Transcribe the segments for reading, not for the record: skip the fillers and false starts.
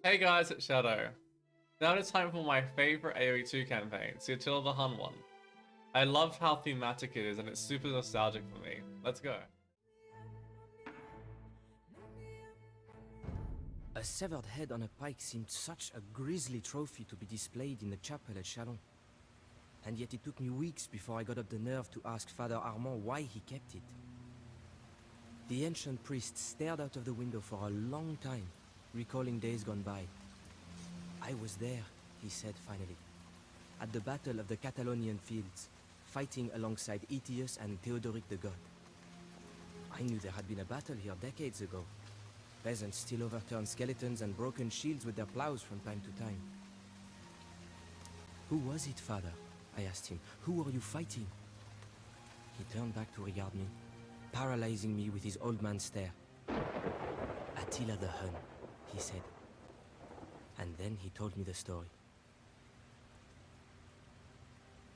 Hey guys, it's Shadow. Now it's time for my favorite AoE 2 campaign, the Attila the Hun one. I love how thematic it is and it's super nostalgic for me. Let's go. A severed head on a pike seemed such a grisly trophy to be displayed in the chapel at Chalon. And yet it took me weeks before I got up the nerve to ask Father Armand why he kept it. The ancient priest stared out of the window for a long time, recalling days gone by. I was there, he said finally, at the battle of the Catalaunian Fields, fighting alongside Aetius and Theodoric the God. I knew there had been a battle here decades ago. Peasants still overturned skeletons and broken shields with their plows from time to time. Who was it, Father? I asked him. Who were you fighting? He turned back to regard me, paralyzing me with his old man stare. Attila the Hun, he said. And then he told me the story.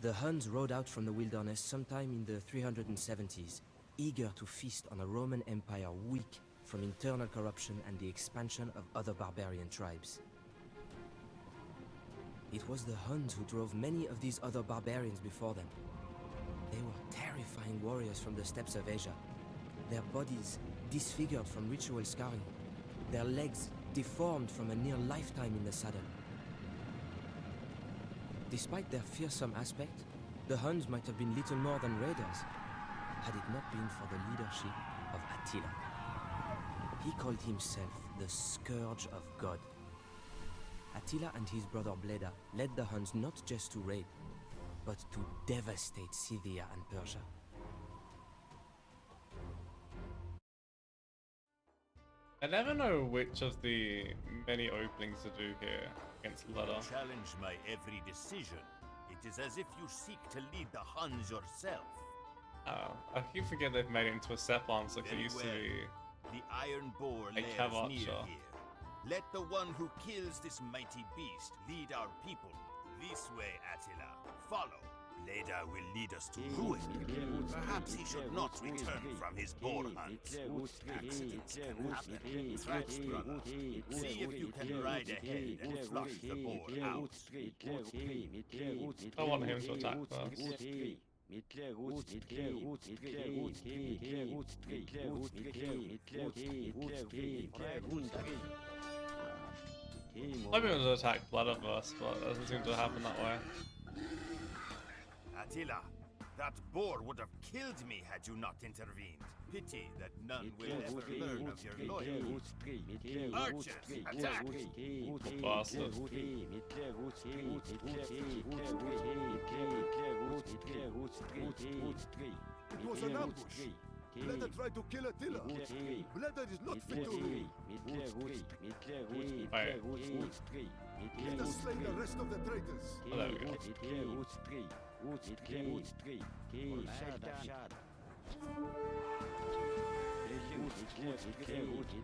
The Huns rode out from the wilderness sometime in the 370s, eager to feast on a Roman Empire weak from internal corruption and the expansion of other barbarian tribes. It was the Huns who drove many of these other barbarians before them. They were terrifying warriors from the steppes of Asia, their bodies disfigured from ritual scarring, their legs deformed from a near lifetime in the saddle. Despite their fearsome aspect, the Huns might have been little more than raiders, had it not been for the leadership of Attila. He called himself the Scourge of God. Attila and his brother Bleda led the Huns not just to raid, but to devastate Scythia and Persia. I never know which of the many openings to do here against Leda. Challenge my every decision. It is as if you seek to lead the Huns yourself. I keep forgetting they've made it into a Seplans like it used to be. The iron boar A lies cav near archer. here. Let the one who kills this mighty beast lead our people. This way, Attila. Follow. Bleda will lead us to ruin. Perhaps he should not return from his boar hunt. Accidents can happen. Threats, brother. See if you can ride ahead and flush the boar out. I want him to attack first. I'd be able to attack Bleda first, but that doesn't seem to happen that way. Attila, that boar would have killed me had you not intervened. Pity that none will ever learn of your loyalty. Archers, attack! Bastard. It was an ambush. Bleda tried to kill Attila. Bleda is not fit to rule. Right. Let us slay the rest of the traitors. Oh, there we go. Coward,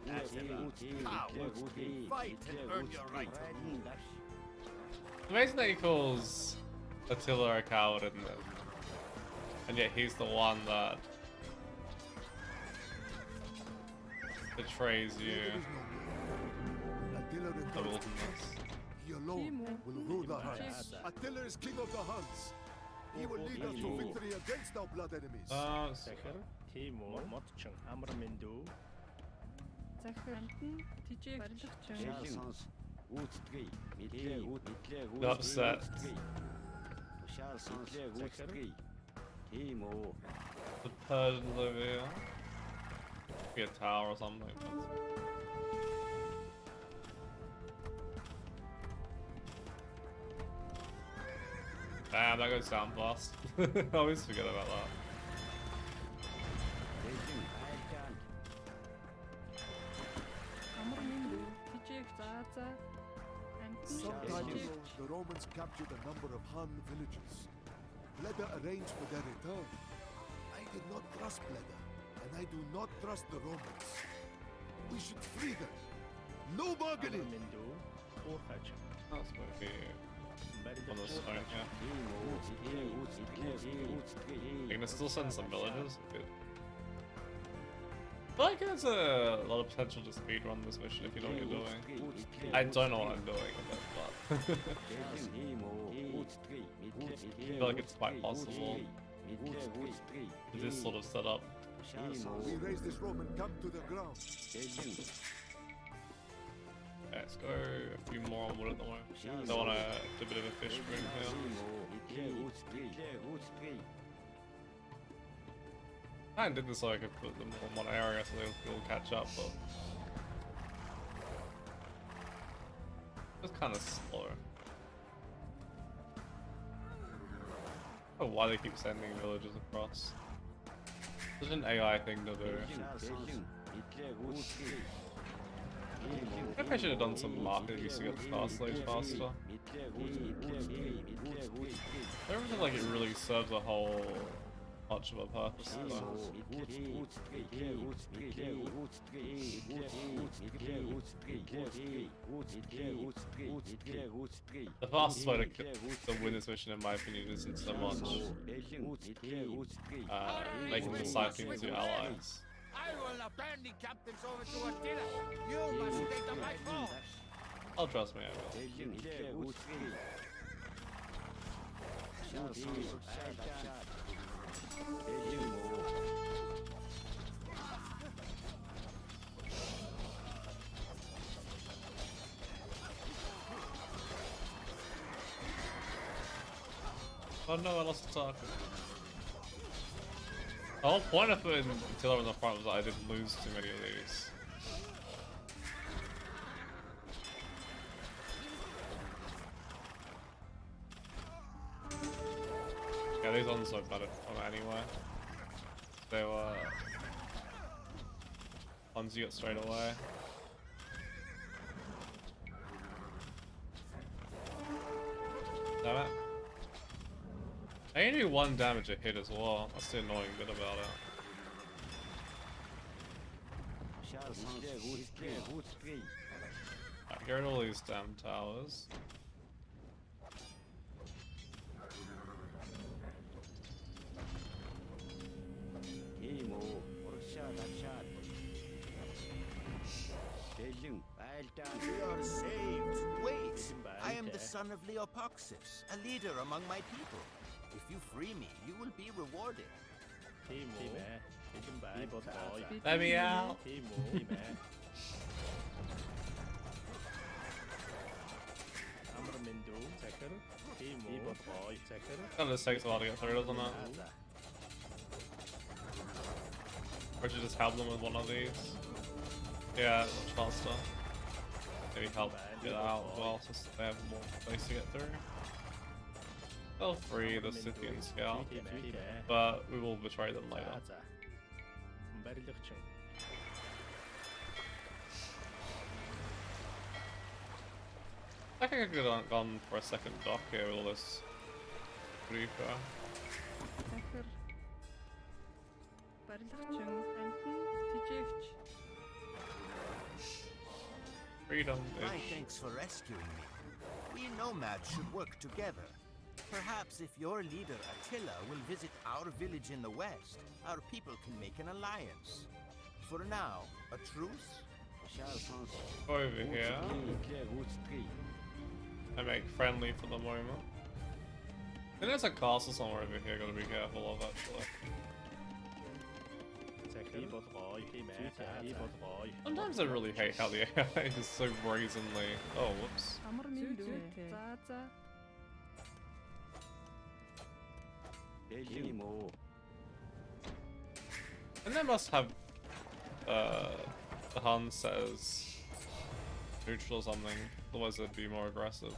fight and earn your right to rule. Amazing that he calls Attila a coward, isn't it? And yet he's the one that betrays you. Attila The returns. wilderness. He alone will rule the Huns. Attila is king of the Huns. He will lead us to victory against our blood enemies. Захир, Тимур, Модчин, Амраминду. Захирантан тижээ барилгач. They're upset. The Persians over here. Be a tower or something. Damn, that goes down fast. I always forget about that. Амарминду тижээг заазаа. Some time Амтан ago, the Romans captured a number of Hun villages. Bleda arranged for their return. I did not trust Bleda, and I do not trust the Romans. We should free them. No bargaining! Амраминду, Урхач. That's going to be on the stone here. You can still send some villagers. Good. I feel like there's a lot of potential to speedrun this mission if you know what you're doing. I don't know what I'm doing with it, but I feel like it's quite possible. It is sort of set up. We raise this Roman camp to the ground. Let's go a few more on wood at the moment. Don't want to do a bit of a fish room here. I did this so I could put them all in one area so they'll all catch up, but it's kind of slow. I don't know why they keep sending villagers across. Such an AI thing to do. Maybe I should have done some marketing to get the fast lanes faster. I don't feel like it really serves a whole much of a purpose though. The fastest way to win this mission in my opinion isn't so much making the Cyclones your allies. I will abandon captives over to Attila. You must take them by force. Oh, trust me, I will. Oh no, I lost the target. The whole point of putting Attila in the front was that I didn't lose too many of these. Yeah, these ones don't matter anyway. They were ones you get straight away. Damn it. I only do 1 damage a hit as well. That's the annoying bit about it. Right, get rid of all these damn towers. We are saved. Wait, I am the son of Leopoxus, a leader among my people. If you free me, you will be rewarded. Let me out. That just takes a while to get through, doesn't it? Or should just help them with one of these? Yeah, much faster. Maybe help get out as well, so they have more place to get through. They'll free the Scythian scout, but we will betray them later. I think I could have gone for a second dock here with all this reaper. Lekker. Barlichtje. En tjejevč. Freedom, My bitch. thanks for rescuing me. We nomads should work together. Perhaps if your leader Attila will visit our village in the west, our people can make an alliance. For now, a truce? Over here. I make friendly for the moment. And there's a castle somewhere over here, gotta be careful of actually. Sometimes I really hate how the AI is so brazenly. Oh, whoops. Tata. And they must have the Hun says neutral or something, otherwise they'd be more aggressive.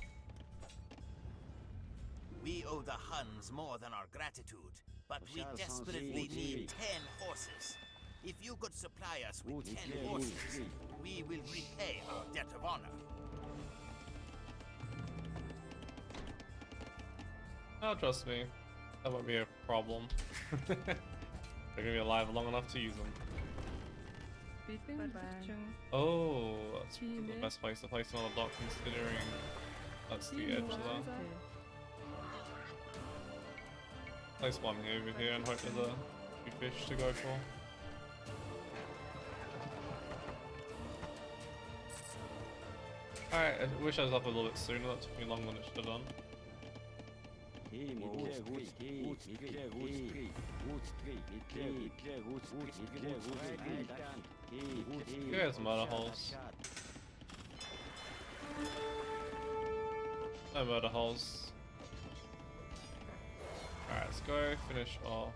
We owe the Huns more than our gratitude, but we desperately need 10 horses. If you could supply us with 10 horses, we will repay our debt of honor. Oh, trust me, that won't be a problem. They're gonna be alive long enough to use them. Barlichtje. Oh, that's the best place to place another dock considering that's the edge there. Place one over here and hope there's a few fish to go for. Alright, I wish I was up a little bit sooner. That took me longer than it should have done. Here's murder holes. No murder holes. Alright, let's go finish off.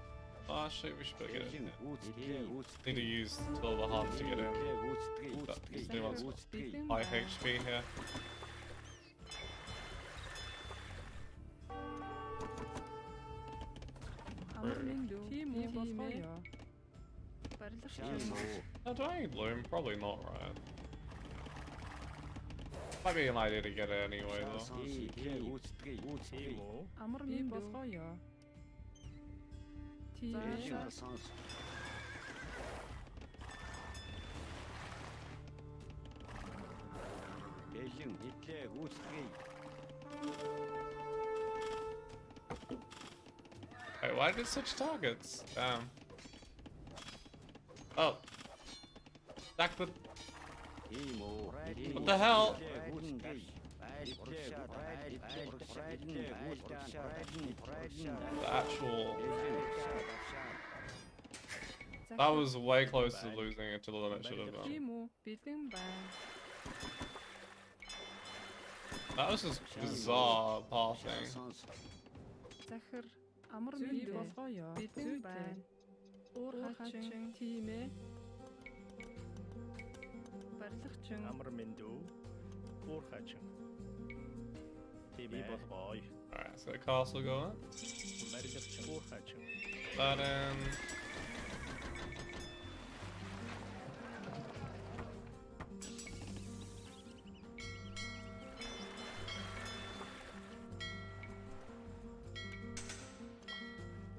Oh shit, we should better get it. Need to use Attila the Hun to get in. But these new ones high HP here. Амарминду. Тимо болохоё. Барилгачин. Oh, do I need Loom? Probably not, right? Might be an idea to get it anyway though. Тимо. Амарминду болохоё. Тимо. Wait, why did it switch targets? Damn. Oh. Stack the... What the hell? The actual... That was way closer to losing Attila than it should have been. Тимо. Бэлэн байна. That was just bizarre pathing. Захир. Амарминду болохоё. Бэлэн байна. Уурхачин. Тимэ. Барилгачин. Амарминду. Уурхачин. Тими болгоё. Alright, so the castle going. Барилгачин. Уурхачин. That in.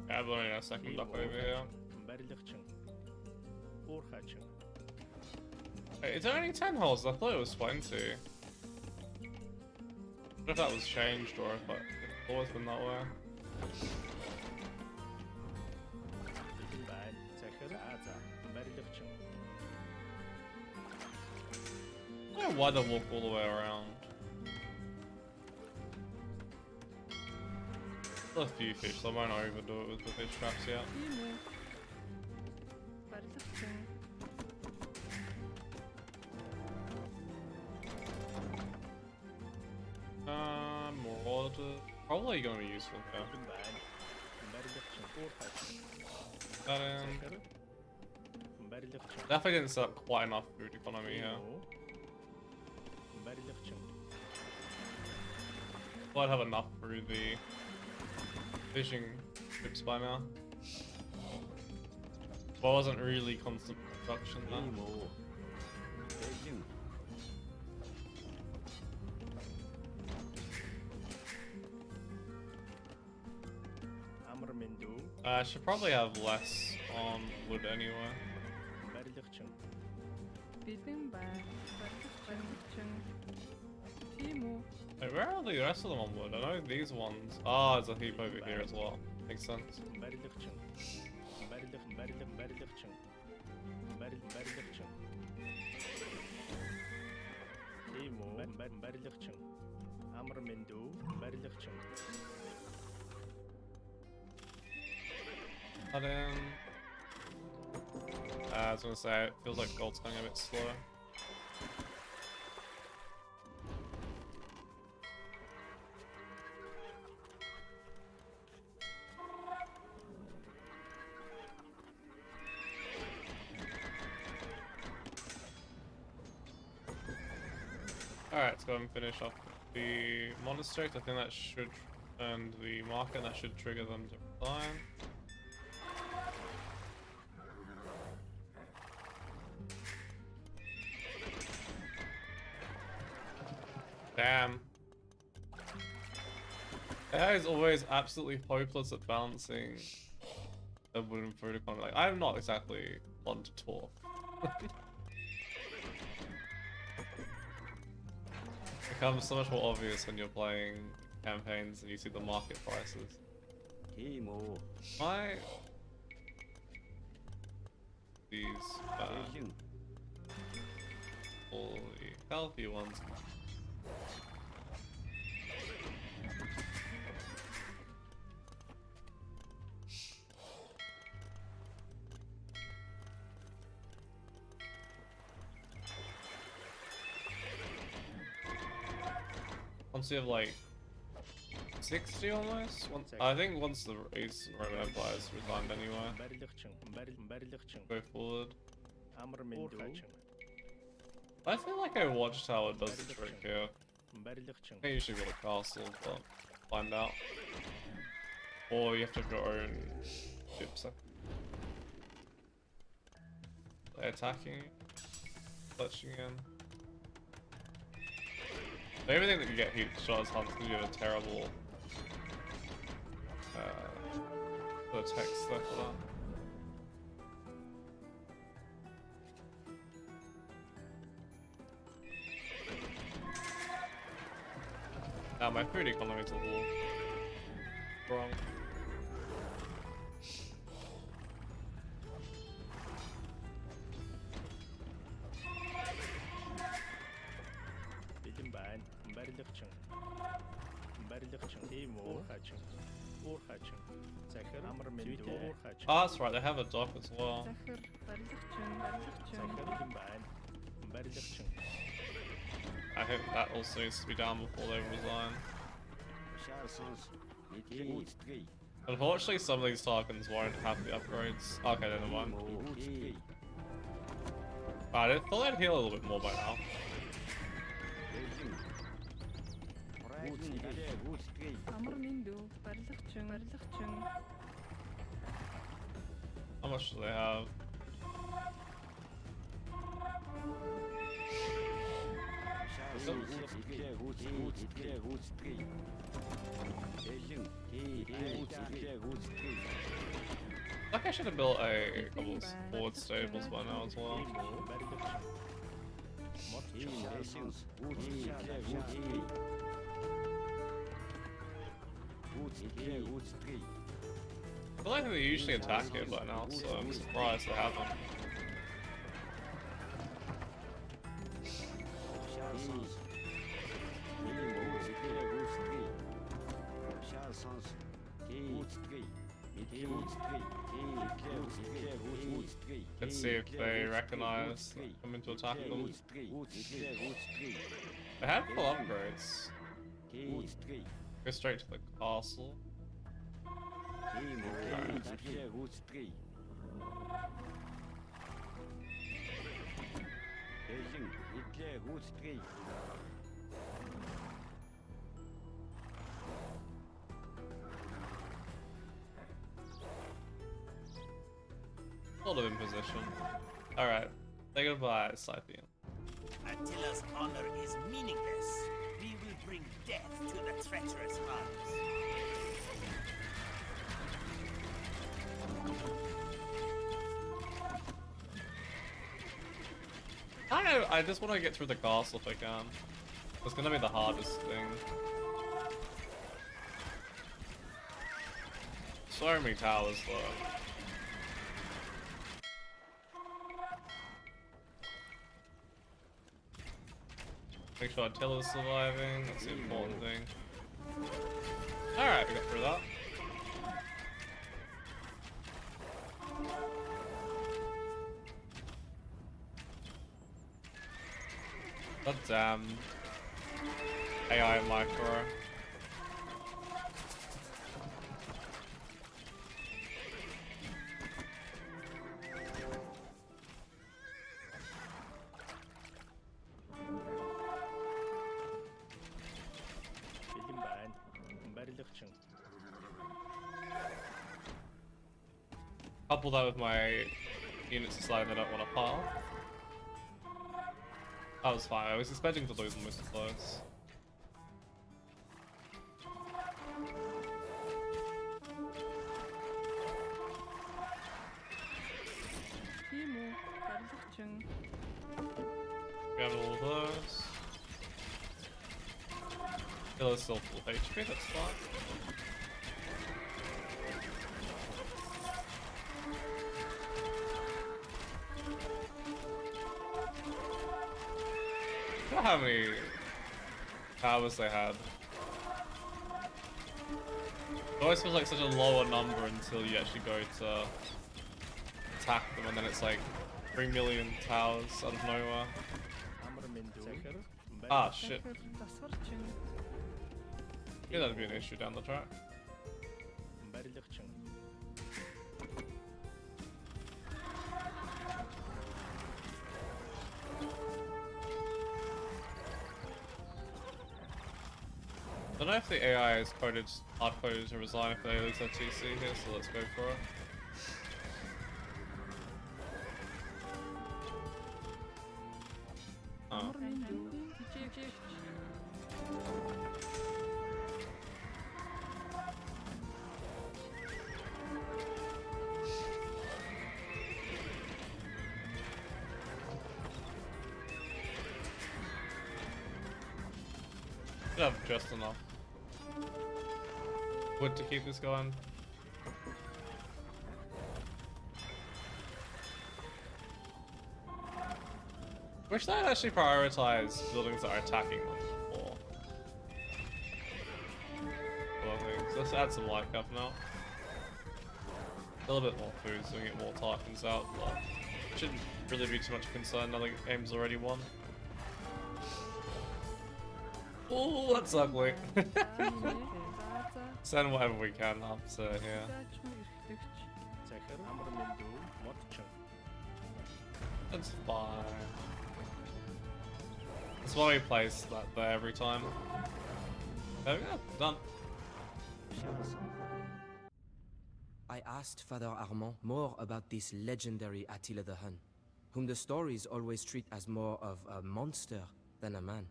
Yeah, I've only got a second duck over here. Барилгачин. Уурхачин. Wait, is there only 10 holes? I thought it was 20. I don't know if that was changed or if it's always been that way. Бэлэн байна. Захир. Барилгачин. I don't know why they walk all the way around. Still a few fish, so I won't overdo it with the fish traps yet. Тимо. Барилгачин. More water. Probably gonna be useful here. Бэлэн байна. Барилгачин. Уурхачин. That in. Захир. Барилгачин. Definitely didn't set up quite enough food economy here. Барилгачин. Thought I'd have enough through the fishing trips by now. But it wasn't really constant production though. Амарминду. I should probably have less on wood anyway. Барилгачин. Бэлэн байна. Барилгачин. Тимо. Wait, where are the rest of them on wood? I know these ones. Ah, there's a heap over here as well. Makes sense. Барилгачин. Барилгачин. Барилгачин. Тимо. Барилгачин. Амарминду. Барилгачин. That in. I was gonna say, it feels like gold's going a bit slow. Alright, let's go and finish off the monastery. I think that should end the market, that should trigger them to resign. Damn. That is always absolutely hopeless at balancing a wooden food economy. Like, I'm not exactly one to talk. It becomes so much more obvious when you're playing campaigns and you see the market prices. Why? These all the healthy ones. Once you have like 60 almost? I think once the Eastern Roman Empire is resigned anyway. Go forward. I feel like a watchtower does the trick here. I usually got a castle, but find out. Or you have to have your own ships. They're attacking, clutching in. Everything that you get heat shot as hunts because you have a terrible text there for that. Now my food economy is a little wrong. Ah, that's right, they have a dock as well. I hope that also needs to be down before they resign. Unfortunately, some of these tokens won't have the upgrades. Okay, never mind. I thought I'd heal a little bit more by now. How much do they have? Like I should have built a couple of forward stables by now as well. I feel like they usually attack it by now, so I'm surprised they haven't. Let's see if they recognize come into attack them. They have full upgrades. Go straight to the castle. Sort of in position. Alright, say goodbye, Scythian. Attila's honor is meaningless. We will bring death to the treacherous Huns. I don't know, I just want to get through the castle if I can. It's gonna be the hardest thing. So many towers though. Make sure Attila's surviving, that's the important thing. Alright, we got through that. God damn. AI micro. Couple that with my units deciding they don't want to pile. That was fine. I was expecting to lose most of those. We have all of those. Still full HP, that's fine. I don't know how many towers they had. It always feels like such a lower number until you actually go to attack them, and then it's like 3 million towers out of nowhere. Ah, shit. Yeah, that'd be an issue down the track. барилгачин. I don't know if the AI is hard coded to resign if they lose their TC here, so let's go for it. Oh. Амар мэндүү. Жижиг. Should have just enough wood to keep this going. Wish they'd actually prioritize buildings that are attacking them more. Well, things. Let's add some light cover now. A little bit more food so we get more Tarkans out, but shouldn't really be too much concern now the game's already won. Oh, that's ugly. За за. Send whatever we can up to here. Заачмаа эрхлэгч. Захир амар мэндүү модчин. That's fine. That's why we place that there every time. There we go, done. I asked Father Armand more about this legendary Attila the Hun, whom the stories always treat as more of a monster than a man.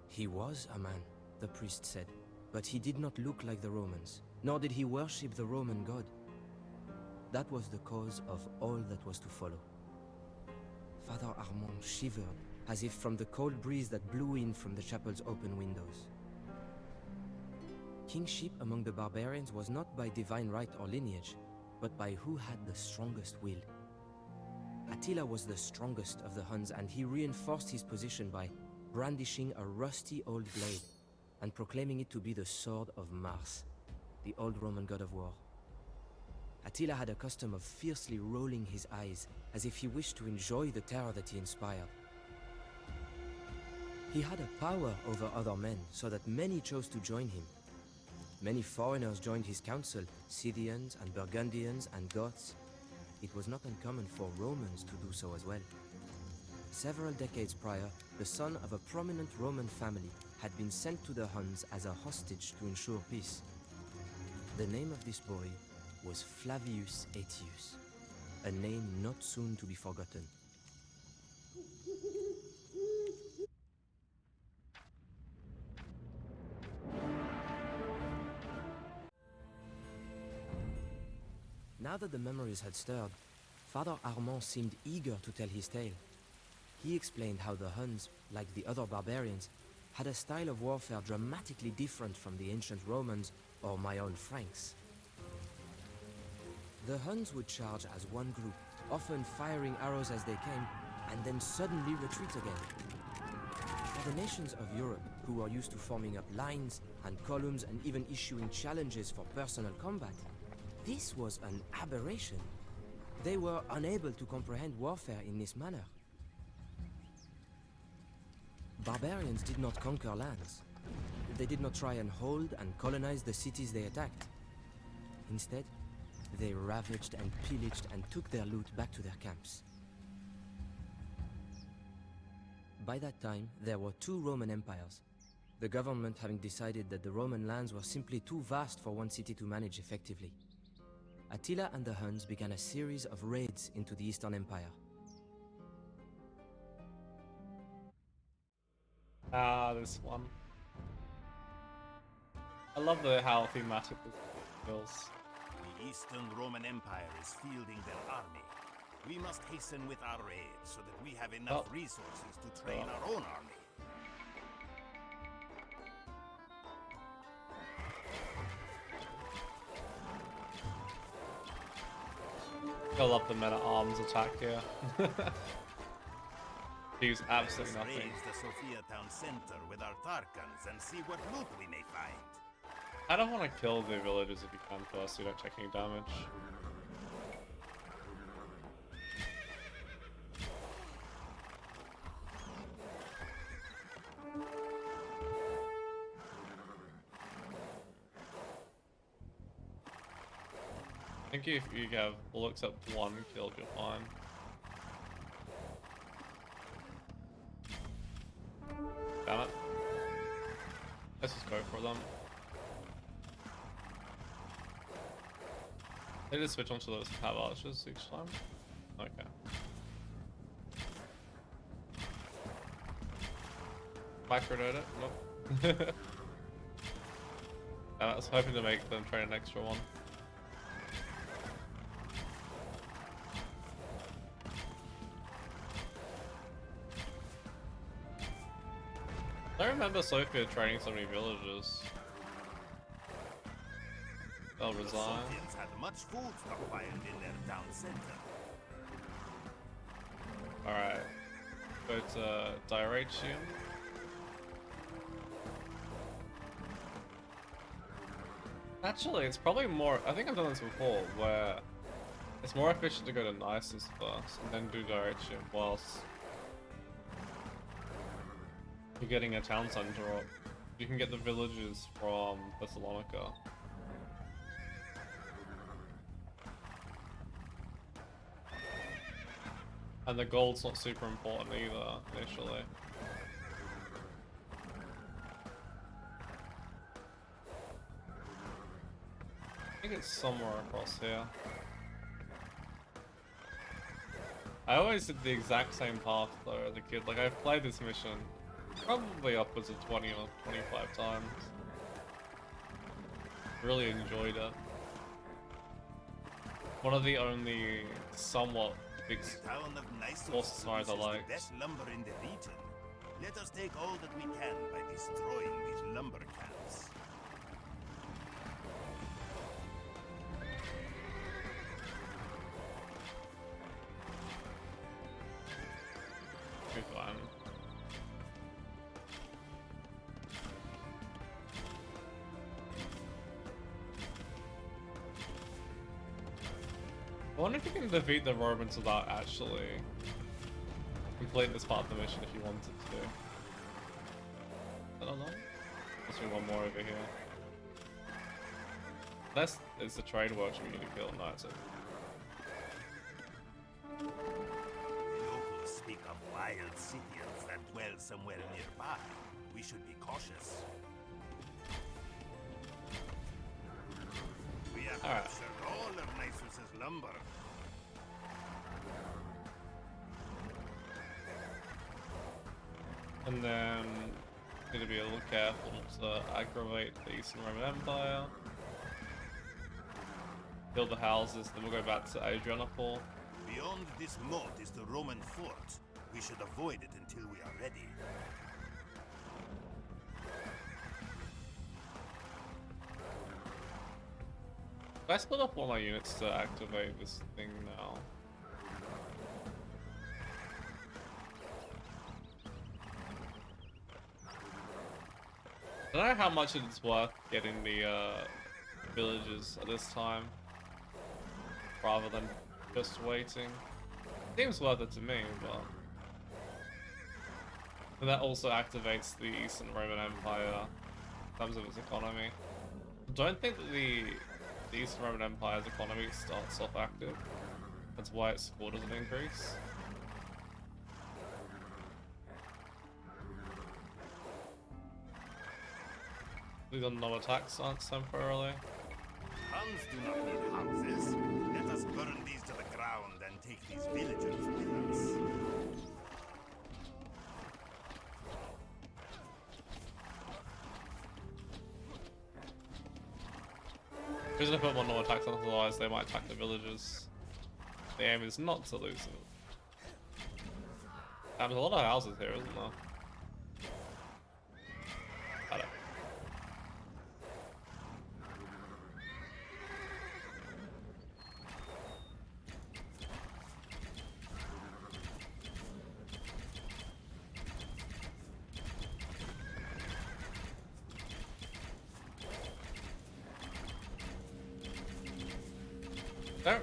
He was a man, the priest said, but he did not look like the Romans, nor did he worship the Roman god. That was the cause of all that was to follow. Father Armand shivered, as if from the cold breeze that blew in from the chapel's open windows. Kingship among the barbarians was not by divine right or lineage, but by who had the strongest will. Attila was the strongest of the Huns, and he reinforced his position by brandishing a rusty old blade and proclaiming it to be the sword of Mars, the old Roman god of war. Attila had a custom of fiercely rolling his eyes as if he wished to enjoy the terror that he inspired. He had a power over other men so that many chose to join him. Many foreigners joined his council, Scythians and Burgundians and Goths. It was not uncommon for Romans to do so as well. Several decades prior, the son of a prominent Roman family had been sent to the Huns as a hostage to ensure peace. The name of this boy was Flavius Aetius, a name not soon to be forgotten. Now that the memories had stirred, Father Armand seemed eager to tell his tale. He explained how the Huns, like the other barbarians, had a style of warfare dramatically different from the ancient Romans or my own Franks. The Huns would charge as one group, often firing arrows as they came, and then suddenly retreat again. For the nations of Europe, who were used to forming up lines and columns and even issuing challenges for personal combat, this was an aberration. They were unable to comprehend warfare in this manner. Barbarians did not conquer lands. They did not try and hold and colonize the cities they attacked. Instead, they ravaged and pillaged and took their loot back to their camps. By that time, there were two Roman empires, the government having decided that the Roman lands were simply too vast for one city to manage effectively. Attila and the Huns began a series of raids into the Eastern Empire. Ah, this one. I love how thematic this feels. The Eastern Roman Empire is fielding their army. We must hasten with our aid so that we have enough resources to train our own army. I love the men-at-arms attack here. Use absolutely Let us nothing. raise the Sophia Town Center with our Tarkans and see what loot we may find. I don't want to kill the villagers if you can first so you don't take any damage. think if you have all except one killed, you're fine. Damn it. Let's just go for them. They just switch onto those tab archers each time. Okay. Microdot it? Nope. I was hoping to make them train an extra one. I remember Sophia training so many villagers. They'll The resign. Sophians had much food stockpiled in their town center. Alright. Go to Dyratium. Actually, it's probably more. I think I've done this before, where it's more efficient to go to Nisus first and then do Dyratium whilst you're getting a town center up. You can get the villages from Thessalonica. And the gold's not super important either, initially. I think it's somewhere across here. I always did the exact same path though as a kid. Like, I've played this mission probably upwards of 20 or 25 times. Really enjoyed it. One of the only somewhat big The town of Nisus Forces produces I the liked. best lumber in the region. Let us take all that we can by destroying these lumber camps. Good one. I wonder if you can defeat the Romans without actually completing this part of the mission if you wanted to. I don't know. Let's do one more over here. That's it's the trade workshop we need to kill. No, it's it. Locals speak of wild Scythians that dwell somewhere nearby. We should be cautious. We have All right. captured all of Nisus's lumber. And then need to be a little careful not to aggravate the Eastern Roman Empire. Build the houses, then we'll go back to Adrianople. Beyond this moat is the Roman fort. We should avoid it until we are ready. I split up all my units to activate this thing now. I don't know how much it's worth getting the villages at this time, rather than just waiting. Seems worth it to me, but and that also activates the Eastern Roman Empire in terms of its economy. I don't think that the Eastern Roman Empire's economy starts off active. That's why its score doesn't increase. These are no attack stance temporarily. Huns do not need houses. Let us burn these to the ground and take these villagers with us. Because if I put more no attack stance, otherwise they might attack the villagers. The aim is not to lose them. There's a lot of houses here, isn't there? I don't.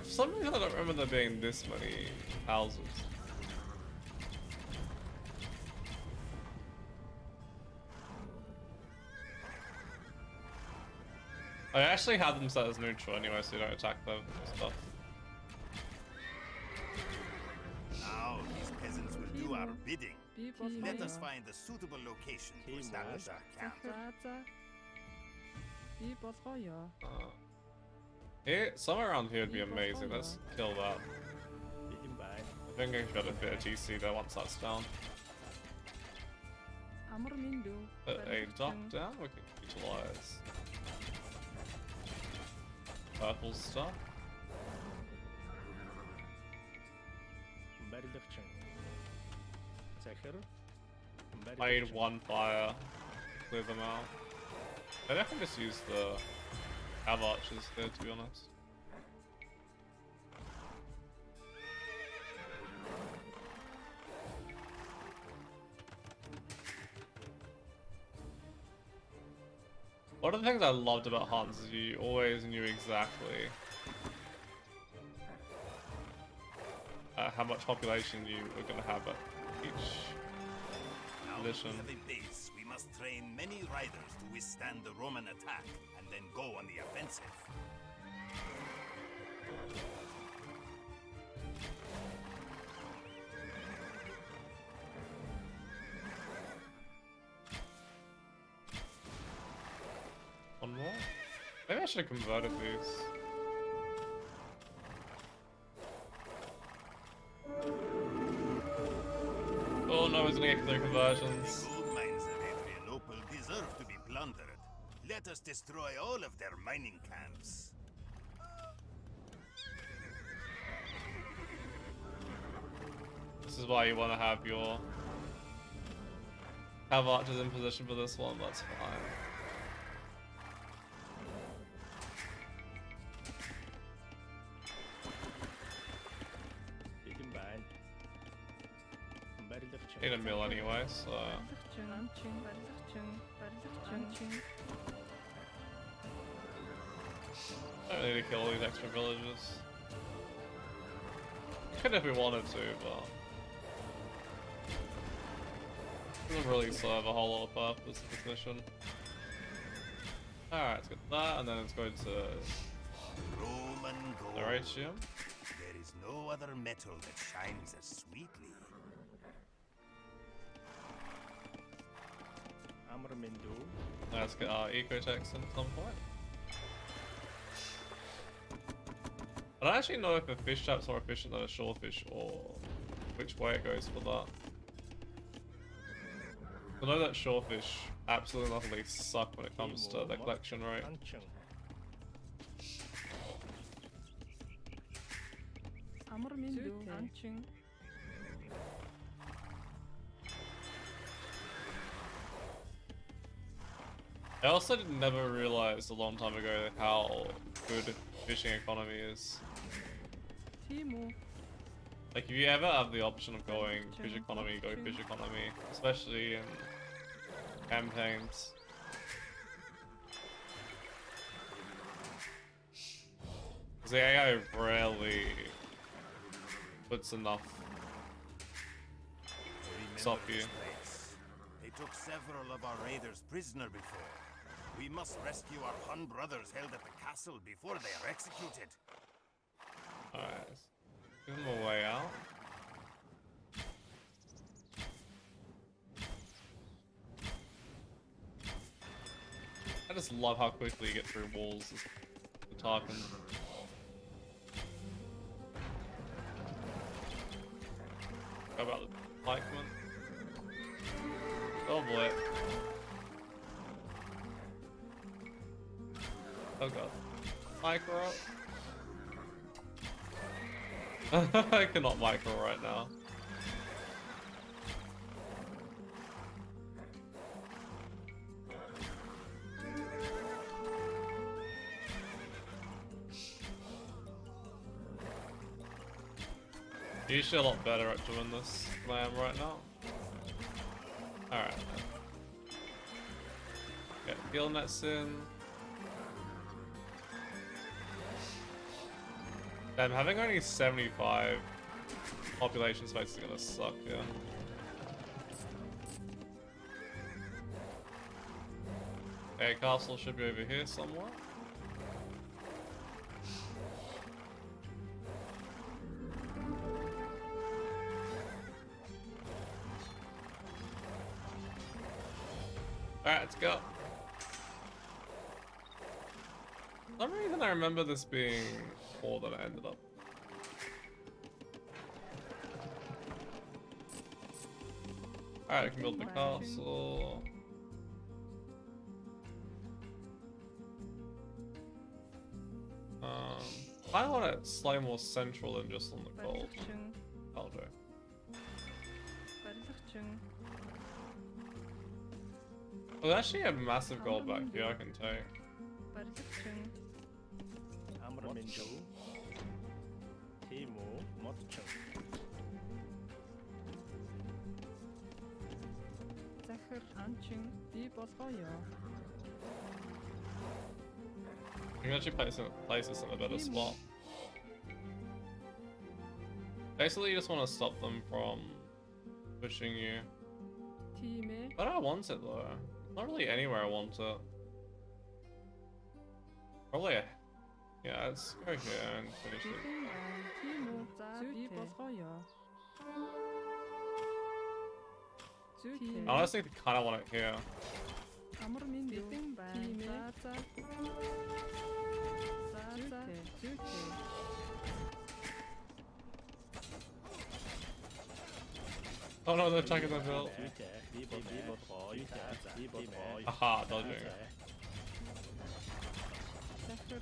For some reason I don't remember there being this many houses. I actually had them set as neutral anyway, so you don't attack them and stuff. Now these peasants will do our bidding. 비버 Let us 서요. find a suitable location to establish our camp. 짜짜. 비버 서요. Here, somewhere around here would be amazing. Let's kill that. Bidim bay. I think I should have a bit of TC there once that's down. 아무로 민두. Put a dock down, we can utilize purple stuff. Барилгачин. Захир. I need one fire to clear them out. Maybe I can just use the cav archers here, to be honest. One of the things I loved about Huns is you always knew exactly how much population you were going to have at each Now edition. we have a base. We must train many riders to withstand the Roman attack and then go on the offensive. One more? Maybe I should have converted these. Oh no, it's gonna get their conversions. The gold mines of Adrianople deserve to be plundered. Let us destroy all of their mining camps. This is why you want to have your archers in position for this one, that's fine. Bidim bay. Барилгачин. Need a mill anyway, so 바리삭증 안충. 바리삭증. 안충. I don't need to kill all these extra villages. Could if we wanted to, but doesn't really serve a whole lot of purpose in this mission. Alright, let's get that, and then let's go to Roman gold. Naratium. There is no other metal that shines as sweetly. Amr mindu. Let's get our eco-techs in at some point. I don't actually know if a fish trap's more efficient than a shorefish, or which way it goes for that. I know that shorefish absolutely utterly suck when it comes to the collection rate. Anching. 아무로 민두. 안충. I also never realized a long time ago how good fishing economy is. 티모. Like, if you ever have the option of going fish economy, go fish economy, especially in campaigns. Because the AI rarely puts enough stop Remember you. this place. They took several of our raiders prisoner before. We must rescue our Hun brothers held at the castle before they are executed. Alright, give them a way out. I just love how quickly you get through walls as the Tarkin. How about the pikemen? Oh boy. Oh god. Micro. I cannot micro right now. Usually a lot better at doing this than I am right now. Alright. Get heal nets in. Damn, having only 75 population space is gonna suck, yeah. Okay, castle should be over here somewhere. Alright, let's go. For some reason I remember this being more than it ended up. Alright, I can build the castle. I want it slightly more central than just on the gold. I'll do. Well, there's actually a massive gold back here I can take. 아무르민두 티모 멋층 захир анчин би болгоё. You can actually place this in a better spot. Basically, you just want to stop them from pushing you. Тиймээ. But I want it though. Not really anywhere I want it. Probably. Yeah, let's go here and finish it. Тийм үү. За би болгоё. I honestly kind of want it here. Амар минь битэн байна. За. Зүйтэй. Oh no, they're attacking the hill. 뒤에 리버더 리버더 Aha, dodging. захир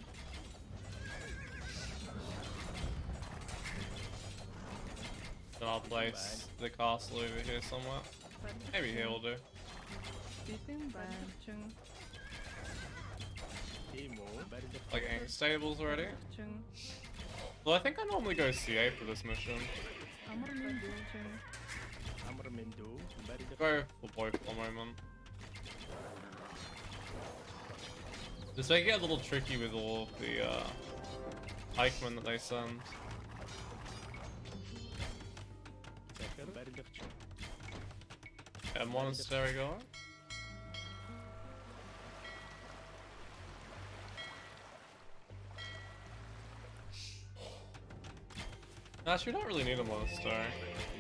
Then I'll place the castle over here somewhere. Maybe here will do. битэн байна. Чин. 티모 Like ink stables already. Чин. Well, I think I normally go CA for this mission. Амар минь чин. 아무르민두 Go for both for the moment. This may get a little tricky with all of the pikemen that they send. захир барилгач A monastery going. Actually, we don't really need a monastery.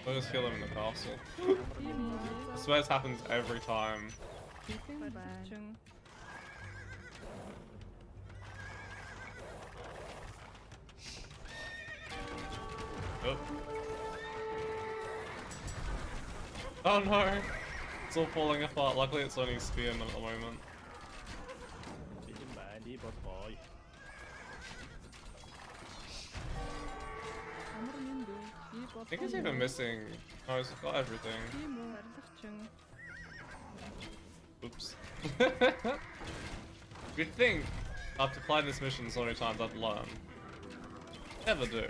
We'll just heal them in the castle. I swear this happens every time. Битэн байна. Чин. Oh. Oh no! It's all falling apart. Luckily, it's only spearmen at the moment. 비진반 리버더 Амар минь би I think it's even missing. Oh, it's got everything. Тийм үү. Барилгач. Oops. You'd think, after playing this mission so many times, I'd learn. Never do.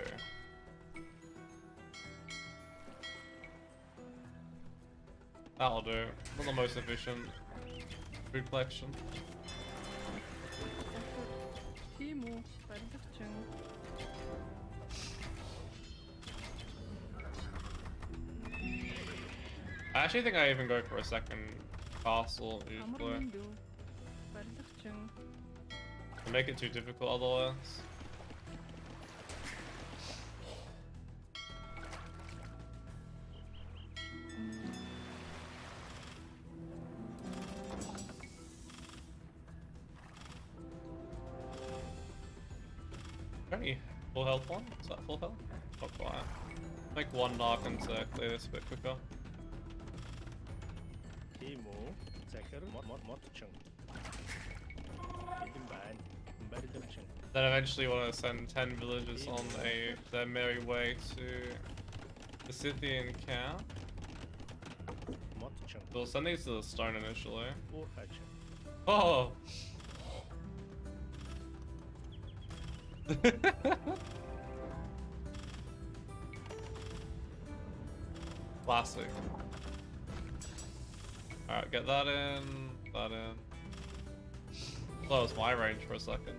That'll do. Not the most efficient food collection. Тийм үү. Барилгач. I actually think I even go for a second castle Амар usually. минь дүү. Барилгач. To make it too difficult otherwise. Any full health one? Is that full health? Not quite. Make one darken to clear this a bit quicker. 티모 захир 멋층 비진반 барилгач Then eventually want to send 10 villagers on their merry way to the Scythian camp. 멋층 We'll send these to the stone initially. 오하층 Oh! Classic. Alright, get that in, that in. That was my range for a second.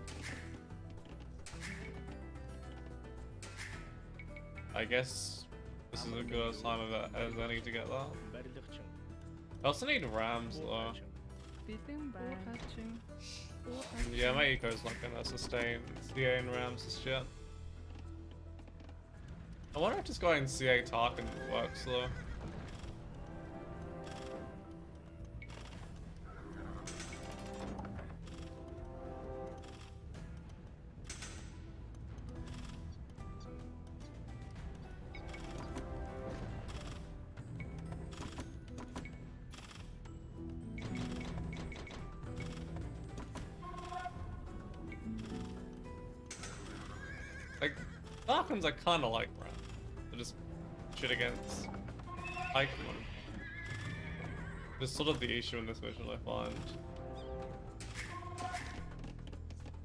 I guess this is as good a time of it as any to get that. барилгач I also need rams though. Битэн байна. Чин. Yeah, my eco's not gonna sustain CA and rams as shit. I wonder if just going CA Tarkin works though. Like, Darkens are kinda like Ram. They're just shit against Pikemen. This is sort of the issue in this mission, I find.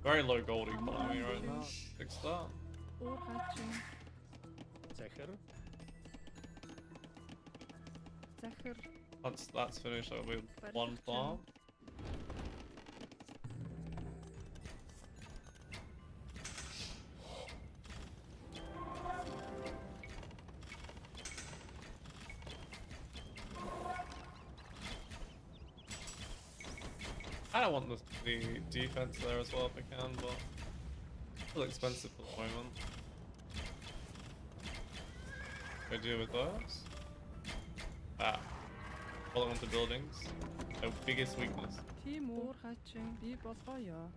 Very low gold economy right now. Fix that. Oorgatjing. Zeker. Zeker. Once that's finished, I'll be one farm. I don't want the defense there as well if I can, but it's a little expensive for the moment. What do I do with those? Ah, falling onto buildings. Their biggest weakness. Timo. Oorgatjing. Die Bosraya.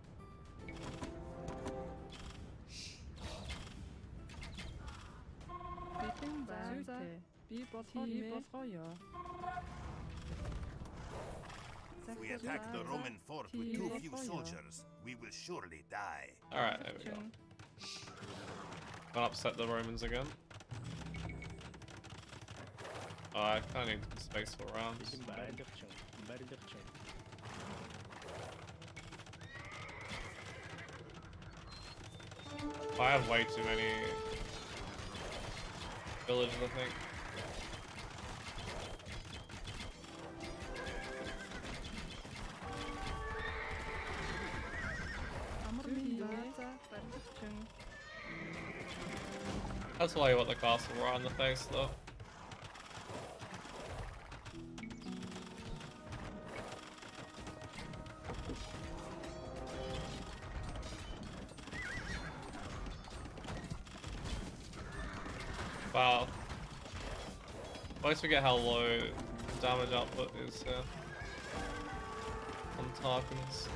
Biting Baza. Die Bosraya. If we attack the Roman fort with too few soldiers, we will surely die. Alright, there we go. Can't upset the Romans again. Oh, I kinda need some space for rounds. Bizim berlikçin. Berlikçin. I have way too many villages, I think. That's why you want the castle right on the face, though. Wow. I always forget how low damage output is here on Tarkins.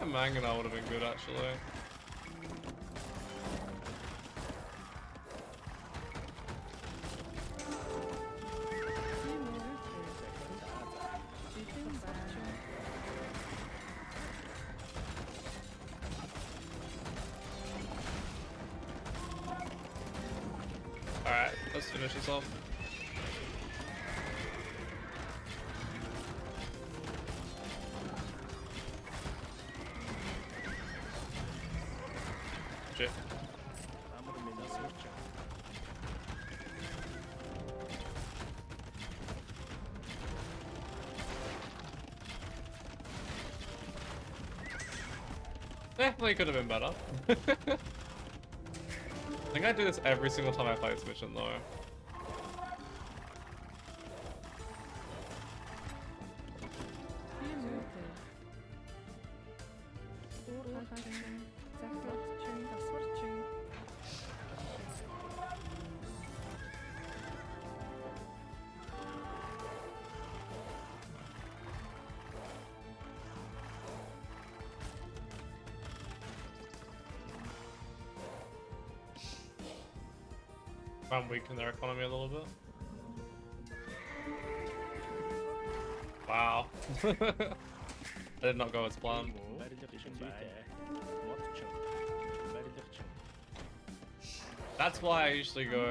A Mangana would have been good actually. Alright, let's finish this off. Shit. Amr mina switcha. Definitely could have been better. I think I do this every single time I play this mission though. I'm weakening their economy a little bit. Wow. That did not go as planned. Berlikçin be. Matçin. Berlikçin. That's why I usually go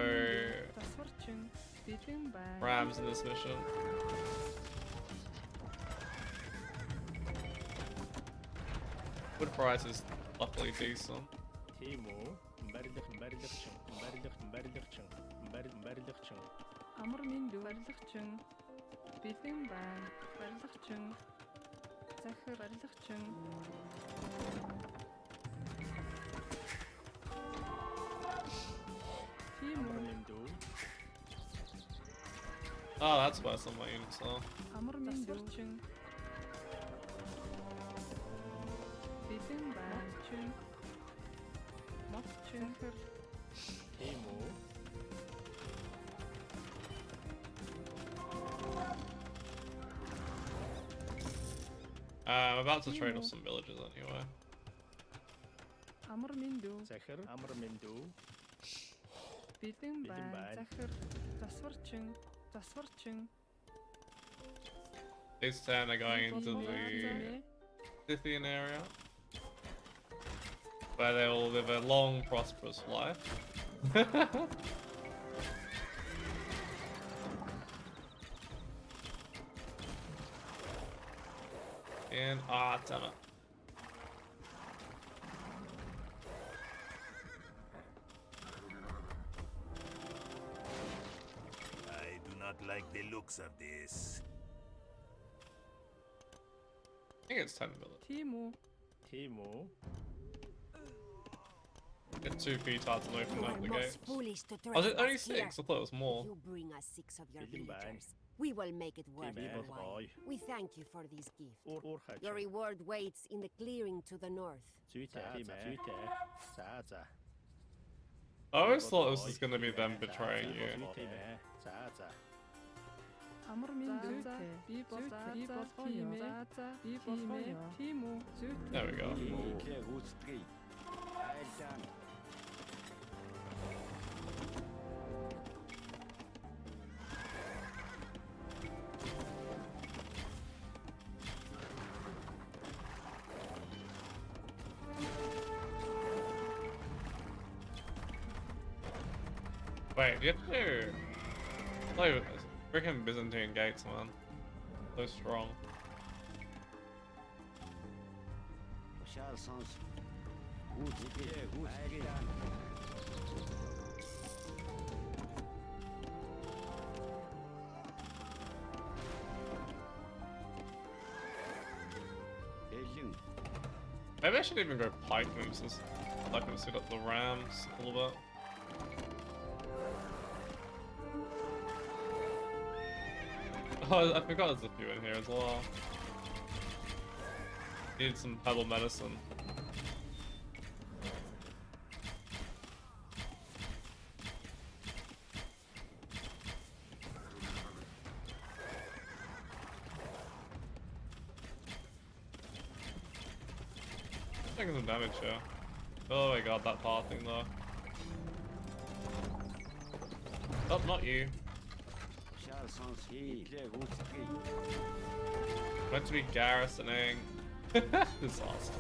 Rams in this mission. Wood price is luckily decent. Timo. Berlikçin. Berlikçin. Amr min Berlikçin. Biting Ban. Berlikçin. Zeker Berlikçin. Timo. Mindu. Oh, that's why some of my units are. Amr min Berlikçin. Biting Ban. Matçin. Timo. I'm about to trade off some villages anyway. Amr Mindu. Zeker. Amr Mindu. Biting Biting Ban. Ban. Zeker. Taswarching. Taswarching. These 10 are going into the Scythian area, where they will live a long, prosperous life. And damn it. I do not like the looks of this. I think it's 10 village. 티모. 티모. Get 2 petards and open You up are the most gates. foolish to Was it only trespass here. 6? I thought it was more. You bring us 6 of your Bildim ben. villagers. We will make it worth Bildim your ben. while. Ay. We thank you for this gift. Orkaçın. Your reward waits in the clearing to the north. Züte. Züte. Zaza. I always thought this was gonna be them betraying you. Zaza. 아무르민두. 비버사. 비버티메. 비버티메. 티모. 즈트. There we go. Wait, you have to do... Like, freaking Byzantine gates, man. So strong. Maybe I should even go pike moves as I can set up the rams a little bit. Oh, I forgot there's a few in here as well. Need some herbal medicine. Taking some damage here. Oh my god, that pathing though. Oh, not you. Meant to be garrisoning. This is awesome.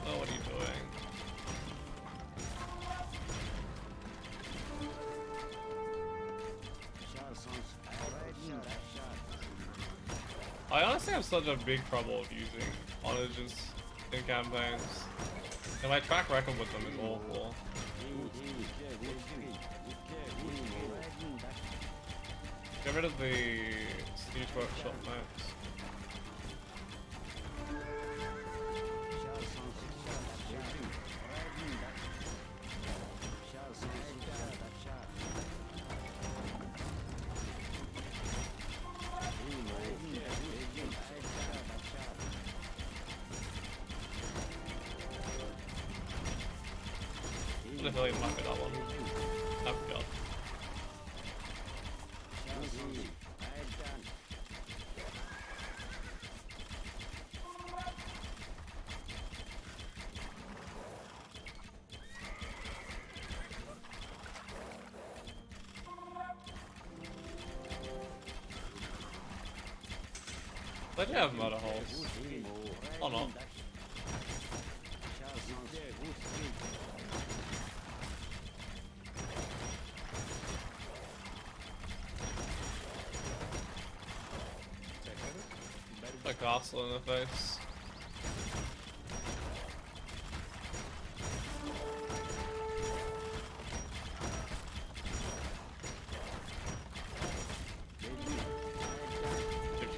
Oh, what are you doing? I honestly have such a big trouble of using onages in campaigns. And my track record with them is awful. Get rid of the Siege Workshop max. I feel like it might be that one. I forgot. They do have murder holes. Or not. A castle in the face.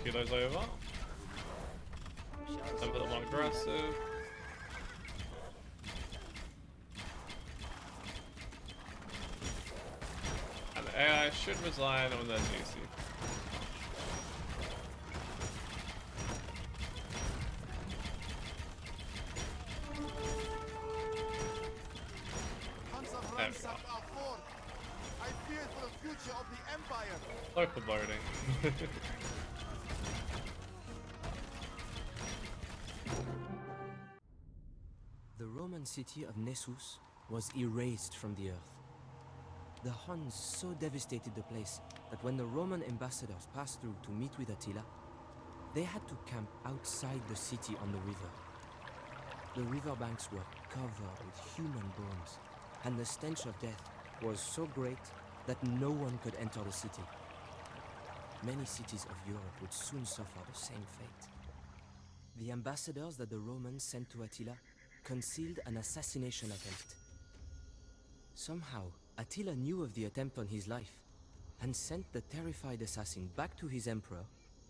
Keep those over. Then put them on aggressive. And the AI should resign when they're GC. up our fort. I fear for the future of the Empire. So foreboding. The Roman city of Nessus was erased from the earth. The Huns so devastated the place that when the Roman ambassadors passed through to meet with Attila, they had to camp outside the city on the river. The riverbanks were covered with human bones, and the stench of death was so great that no one could enter the city. Many cities of Europe would soon suffer the same fate. The ambassadors that the Romans sent to Attila concealed an assassination attempt. Somehow, Attila knew of the attempt on his life and sent the terrified assassin back to his emperor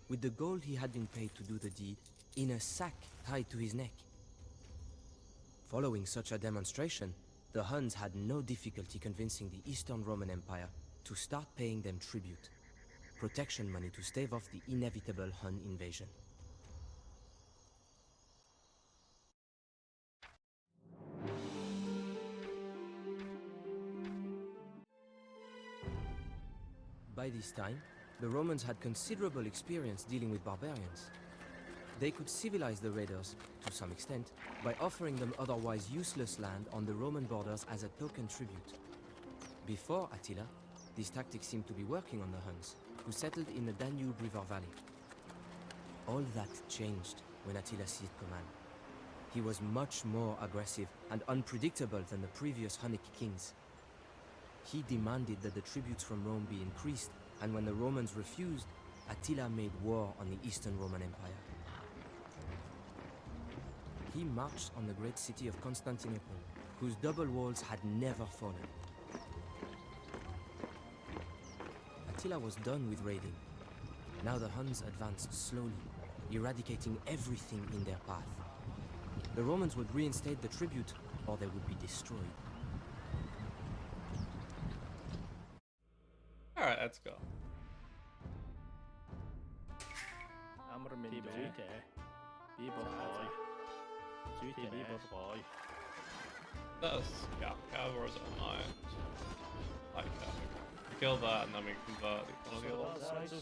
with the gold he had been paid to do the deed in a sack tied to his neck. Following such a demonstration, the Huns had no difficulty convincing the Eastern Roman Empire to start paying them tribute, protection money to stave off the inevitable Hun invasion. By this time, the Romans had considerable experience dealing with barbarians. They could civilize the raiders, to some extent, by offering them otherwise useless land on the Roman borders as a token tribute. Before Attila, these tactics seemed to be working on the Huns, who settled in the Danube River Valley. All that changed when Attila seized command. He was much more aggressive and unpredictable than the previous Hunnic kings. He demanded that the tributes from Rome be increased, and when the Romans refused, Attila made war on the Eastern Roman Empire. He marched on the great city of Constantinople, whose double walls had never fallen. Attila was done with raiding. Now the Huns advanced slowly, eradicating everything in their path. The Romans would reinstate the tribute, or they would be destroyed. Alright, let's go. That's Cavalry at night. Like that. Kill that and then we convert one of the other ones.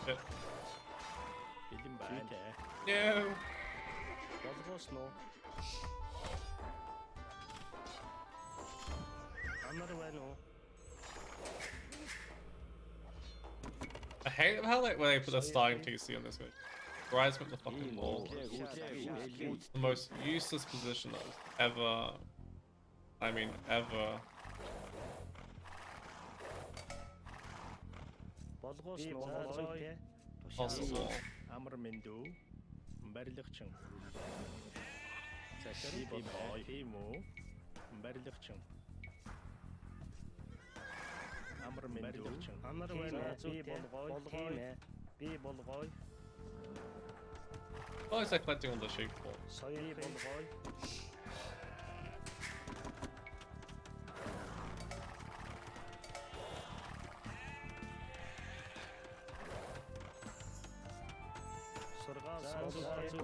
Shit. No! I hate how when they put their starting TC on this bit. Rise with the fucking wall. The most useless position that was ever, I mean ever. Possible. Why is that collecting all the sheep for?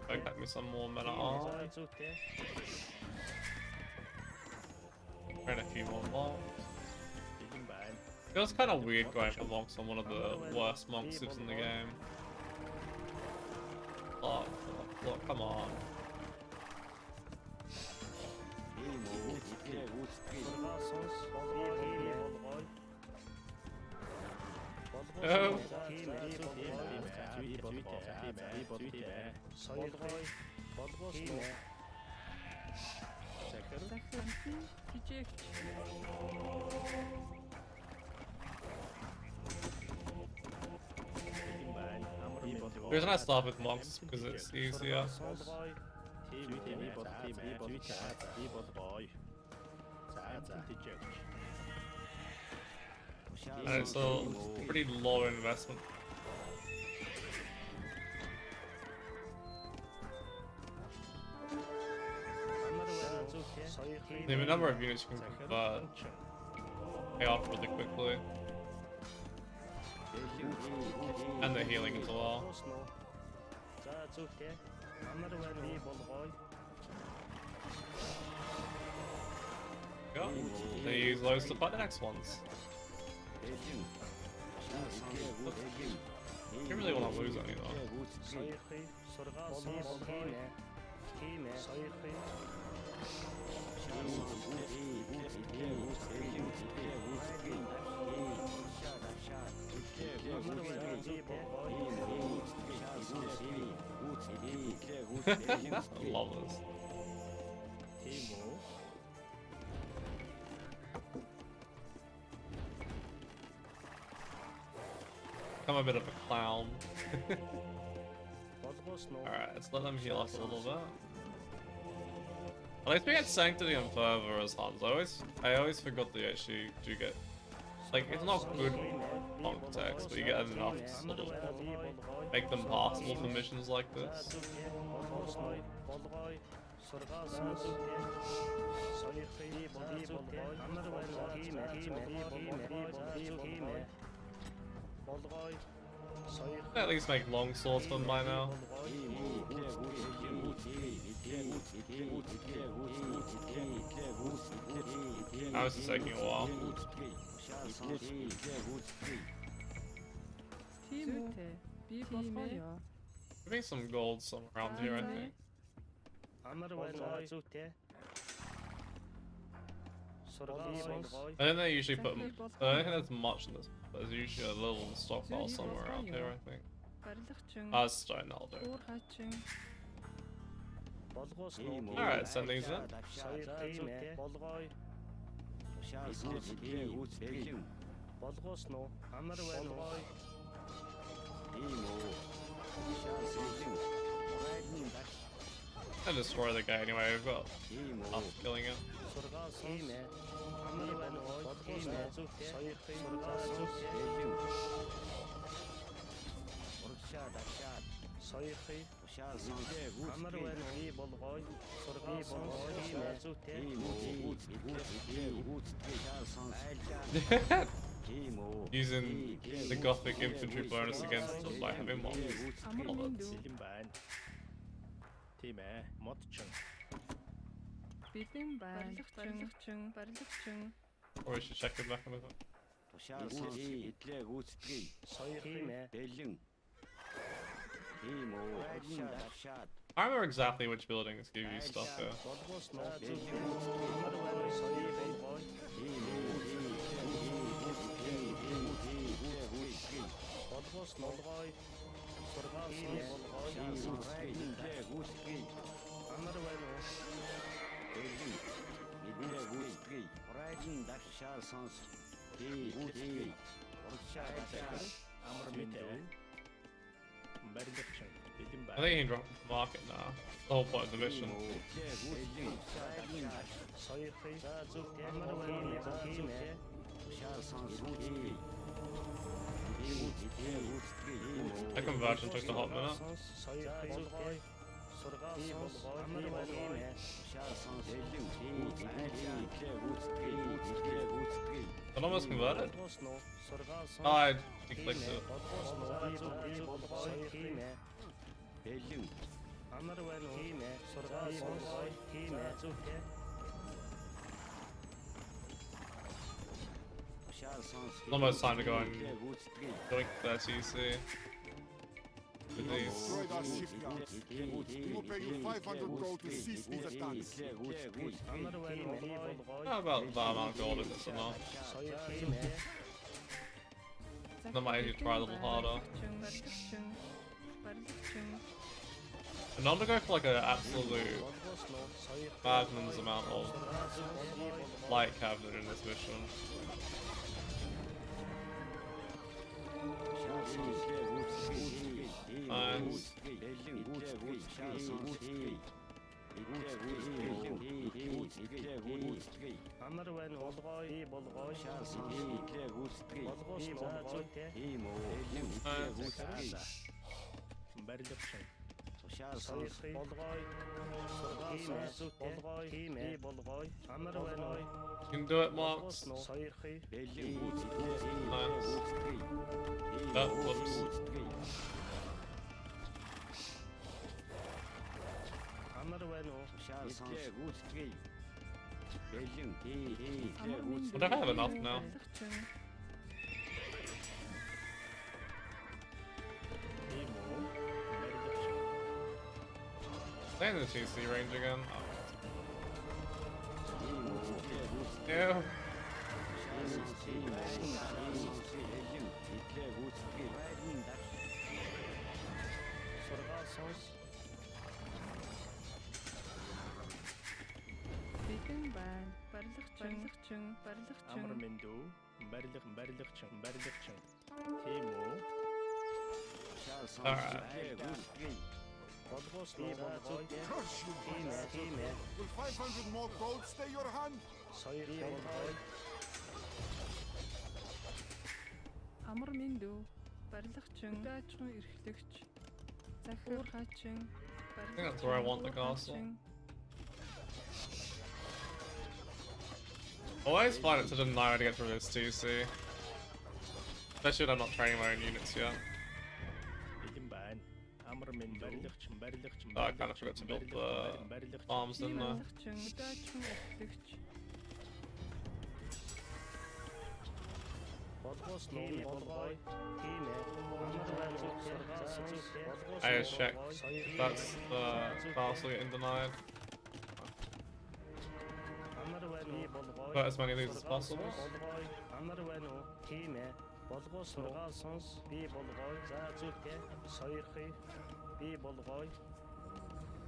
Go pack me some more men at arms. Train a few more monks. Feels kind of weird going for monks on one of the worst monk civs in the game. Oh, look, come on. No. The reason I start with monks is because it's easier. And it's a pretty low investment. The number of units you can convert pay off really quickly. And the healing as well. Go. They use those to fight the next ones. You really want to lose any though. I love this. I'm a bit of a clown. Alright, let's let them heal up a little bit. At least we get Sanctity and Fervor as Huns. I always forgot that you actually do get... Like, it's not good bonk attacks, but you get enough to sort of make them passable for missions like this. At least make long swords for them by now. Now this is taking a while. Maybe some gold somewhere around here, I think. I think they usually put. I don't think there's much in this, but there's usually a little stockpile somewhere around here, I think. Stone, I'll do. Alright, send these in. I destroy the guy anyway, we've got enough killing him. Using the Gothic infantry bonus against them by having mobs. Or we should check the back of it. I remember exactly which buildings give you stuff there. I think he can drop the market now. The whole point of the mission. That conversion took a hot minute. It almost converted. Oh, I clicked it. Almost time to go and doink that CC. Destroy our shipyards. We will pay you 500 gold to cease these attacks. How about that amount of gold in this or not? That might actually try a little harder. And not to go for like an absolute madman's amount of light cabinet in this mission. Nice. Сойхи болгой. Сургаасонс болгой. Тимэ болгой. Амар байна уу? You can do it, Marks. Сойхи. Nice. Oh, whoops. Амар байна уу? I don't have enough now. Stay in the TC range again. Oh. Ew. Сургаасонс. Битэн байна. Амар мэндүү. Барилгачин. Тийм үү? Alright. Болгоос би болгой. Curse you, Тимэ. Will 500 more gold stay your hand? Сойхи болгой. Амар мэндүү. Барилгачин. Даачхан эрхлэгч. Захир хачин. I think that's where I want the castle. I always find it such a nightmare to get through this TC. Especially when I'm not training my own units yet. Бэлэн байна. Амар мэндүү. Барилгачин. Oh, I kind of forgot to build the farms, didn't I? Даачхан эрхлэгч. Болгоос болгой. Тимэ. Амар байна уу? Сургаасонс. I just checked. That's the castle getting denied. Амар байна уу? Болгой. Put as many of these as possible. Болгой. Амар байна уу? Тимэ. Болгоос сургаасонс. Би болгой. За зүгтээ. Сойхи. Би болгой.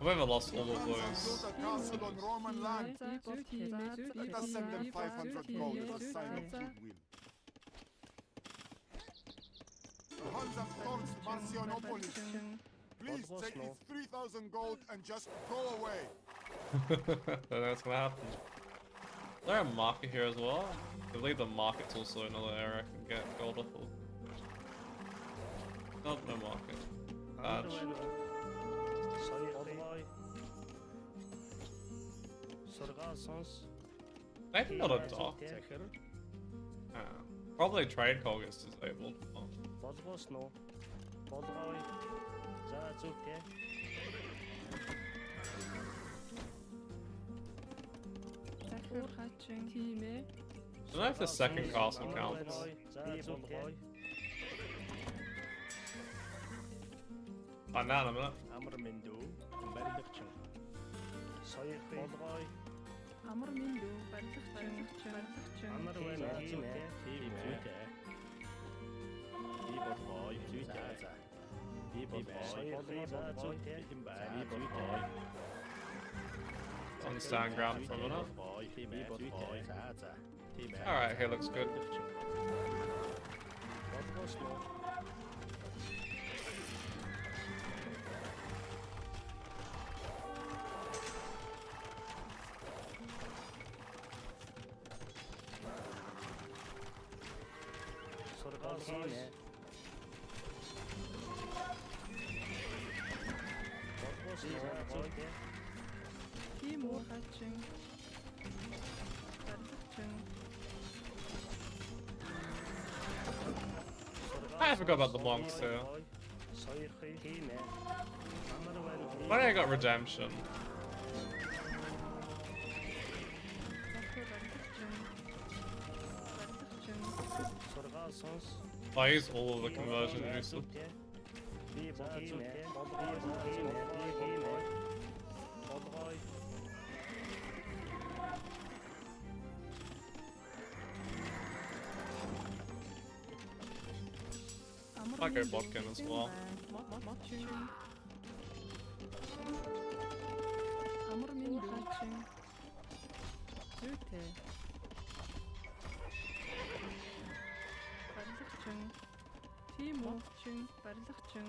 I've ever lost all of Build those. a castle on Roman land. Let us send them 500 gold as a sign of goodwill. The Huns have torched Marcianopolis. Please take these 3,000 gold and just go away. I don't know what's gonna happen. Is there a market here as well? I believe the market's also another area I can get gold off of. Nope, no market. Амар Badge. байна уу? Сойхи. Сургаасонс. Maybe not a dock. Захир. Probably trade call gets disabled. Oh. Болгоос нуу. Болгой. За зүгтээ. Захир хачин. Тимэ. I don't know if the second castle counts. За зүгтээ. Find out in a minute. Амар мэндүү. Барилгачин. Сойхи. Болгой. Амар мэндүү. Барилгачин. Амар байна уу? Тийм үү? Би болгой. За. Би болгой. Сойхи. За зүгтээ. Би болгой. On stand ground for a minute. Би болгой. За. Тийм ээ. Alright, here looks good. Болгоос нуу. Сургаасонс. Болгоос нуу. Тийм үү хачин. Барилгачин. I forgot about the monks here. Сойхи. Тийм ээ. Амар байна уу? Why I got redemption? Захир барилгачин. Сургаасонс. I use all of the conversion uses. Би болгой. Болгой. I go Bodkin as well. Амар мэндүү хачин. Зүйтэй. Барилгачин. Тийм үү хачин. Барилгачин.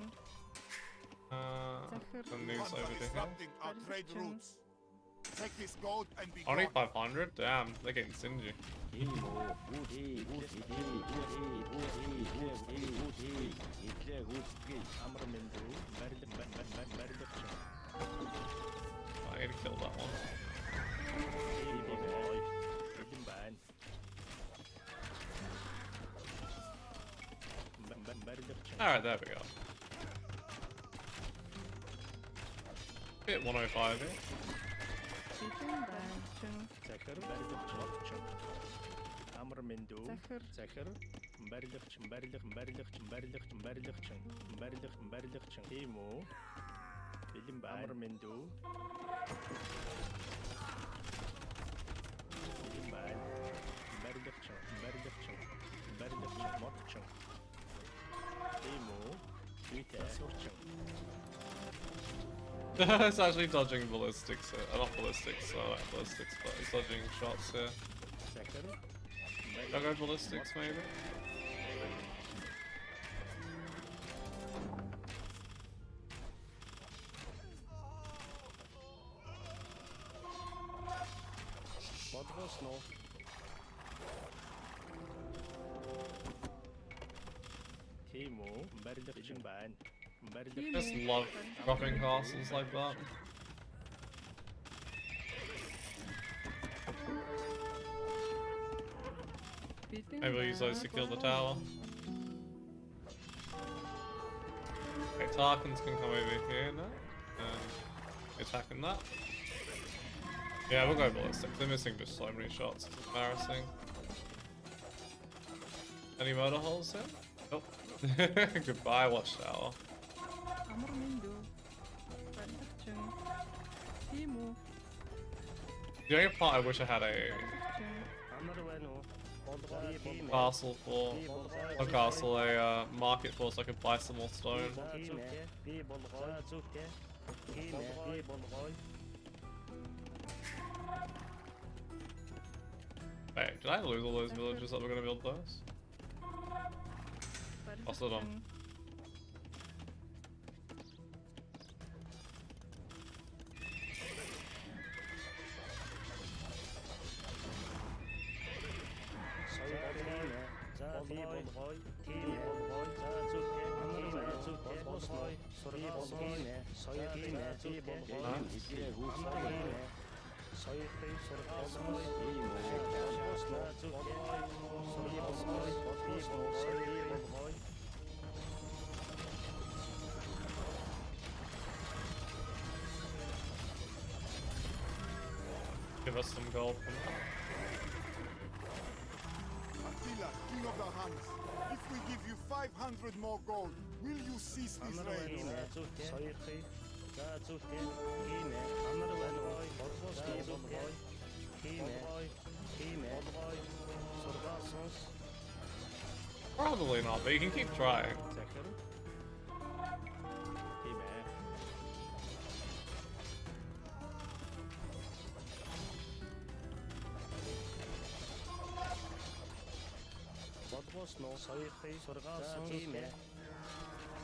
The news over here. Disrupting our trade routes. Take this gold and be Only gone. 500? Damn, they're getting stingy. I need to kill that one. Alright, there we go. Hit 105 here. Beating Belgium. Захар амар мэндүү захар барилгач тийм үү бэлэн байна амар мэндүү бэлэн байна барилгач модч тийм үү үйтэ сурч It's actually dodging ballistics. Not ballistics, ballistics, but he's dodging shots here. захар Should I go ballistics maybe? бодгосноо тийм үү барилгач байна Just love dropping castles like that. Beating Maybe we'll use those to kill the tower. Okay, Tarkans can come over here now. And attacking that. Yeah, we'll go ballistic. They're missing just so many shots. It's embarrassing. Any murder holes here? Nope. Goodbye, watchtower. Амар мэндүү. Барилгач. Тийм үү. The only part I wish I had a амар байна уу castle for, a castle, a market for, so I could buy some more stone. би болгоо зүгтээ тийм би болгоо Wait, did I lose all those villages that were gonna build those? Lost it on. Give us some gold from that. Attila, king of the Huns, if we give you 500 more gold, will you cease these raids? Probably not, but you can keep trying.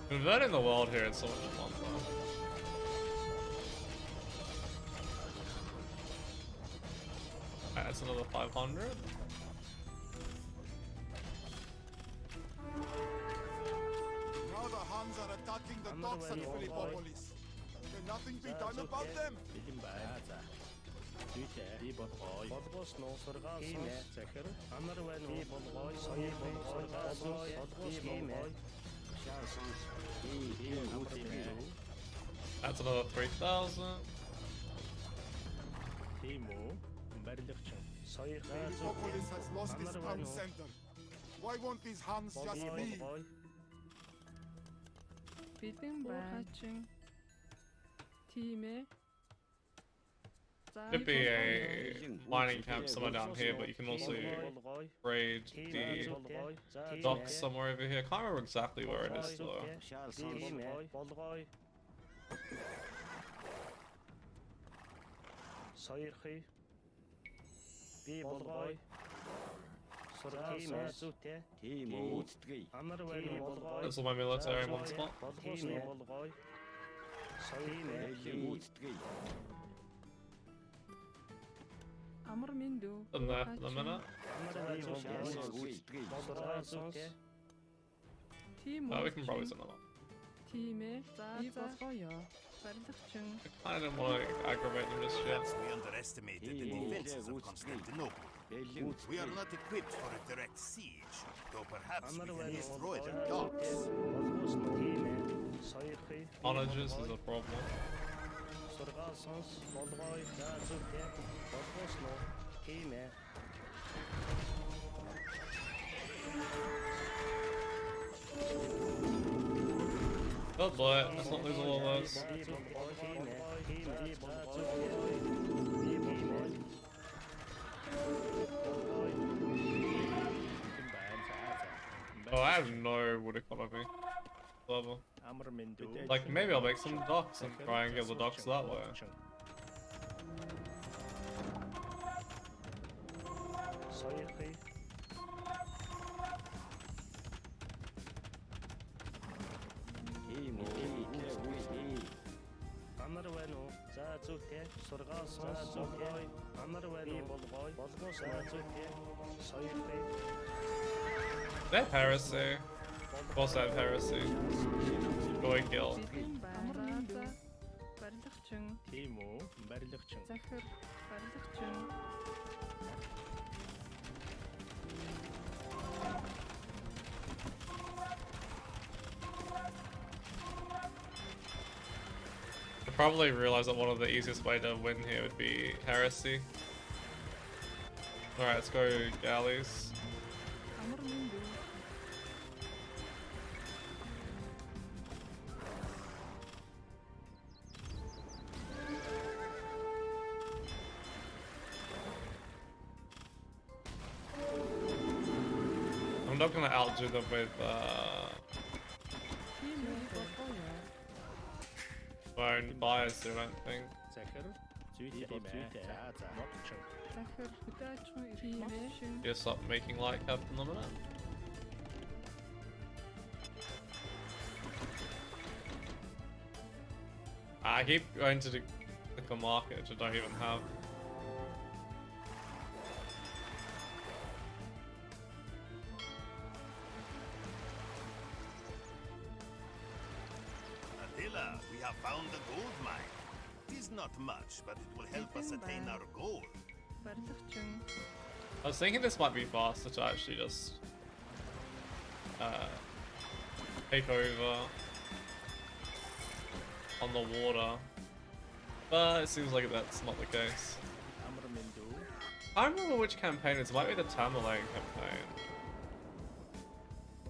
Converting the world here is so much fun though. That's another 500. Now the Huns are attacking the docks at Philippopolis. Can nothing be done about them? That's another 3,000. Philippopolis has lost its town center. Why won't these Huns just leave? Beating Belgium. Тийм ээ. Could be a mining camp somewhere down here, but you can also raid the docks somewhere over here. I can't remember exactly where it is though. That's all my military in one spot. Амар минь дүү. Done there for the minute. Тийм Oh, үү. we can probably send them up. Тийм ээ. За болгоё. Барилгачин. I didn't want to aggravate them just yet. Perhaps we underestimated the defenses of Constantinople. We are not equipped for a direct siege, though perhaps we can destroy their docks. Onages is a problem. Сургаал сонс болгоё за зүгтээ болгоосноо тийм ээ. Oh boy, let's not lose all of those. Oh, I have no wood economy. Level. Like, maybe I'll make some docks and try and get the docks that way. They have heresy. Also have heresy. Go and kill. Бэлэн байна. За барилгачин. Тийм үү? Барилгачин. Захир. Барилгачин. I probably realized that one of the easiest way to win here would be heresy. Alright, let's go galleys. Амар минь дүү. I'm not gonna outdo them with Тийм ээ. Болгоё. my own bias, I don't think. Захир зүйтэй тийм ээ. За модчин. Захир хөдөөчгүй тийм ээ. Just stop making light cap in a minute. I keep going to the market which I don't even have. Attila, we have found the gold mine. It is not much, but it will help us attain our goal. Барилгачин. I was thinking this might be faster to actually just take over on the water, but it seems like that's not the case. I don't remember which campaign it is. It might be the Tamerlane campaign,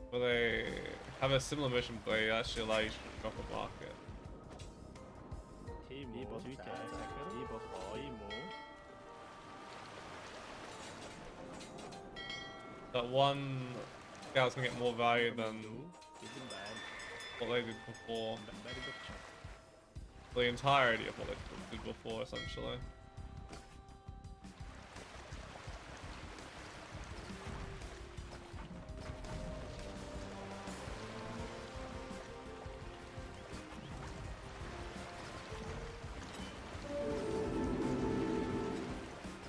where they have a similar mission, but they actually allow you to drop a market. Тийм үү? Зүйтэй. Захир iyi болгоё юм уу? That one scout's gonna get more value than Бэлэн байна. what they did before. Барилгачин. The entirety of what they did before, essentially.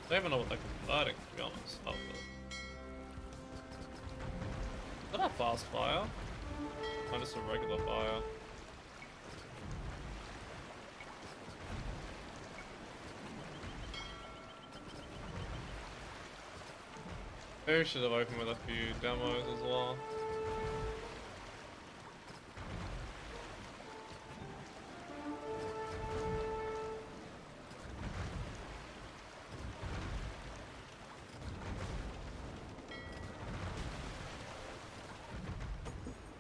I don't even know what they're converting, to be honest. Oh, is that a fast fire? Or just a regular fire? Maybe we should have opened with a few demos as well.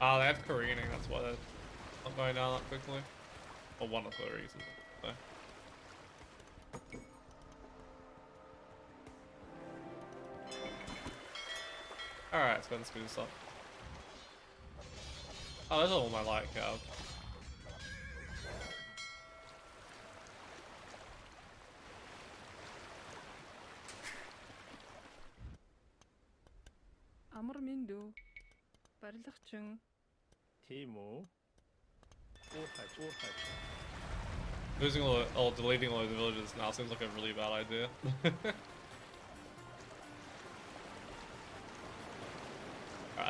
Ah, they have careening, that's why they're not going down that quickly. Or one of the reasons. So. Alright, let's go and speed this up. Oh, those are all my light cows. Амар минь дүү. Барилгачин. Тийм үү? Уурхаж. Losing all, or deleting all the villages now seems like a really bad idea.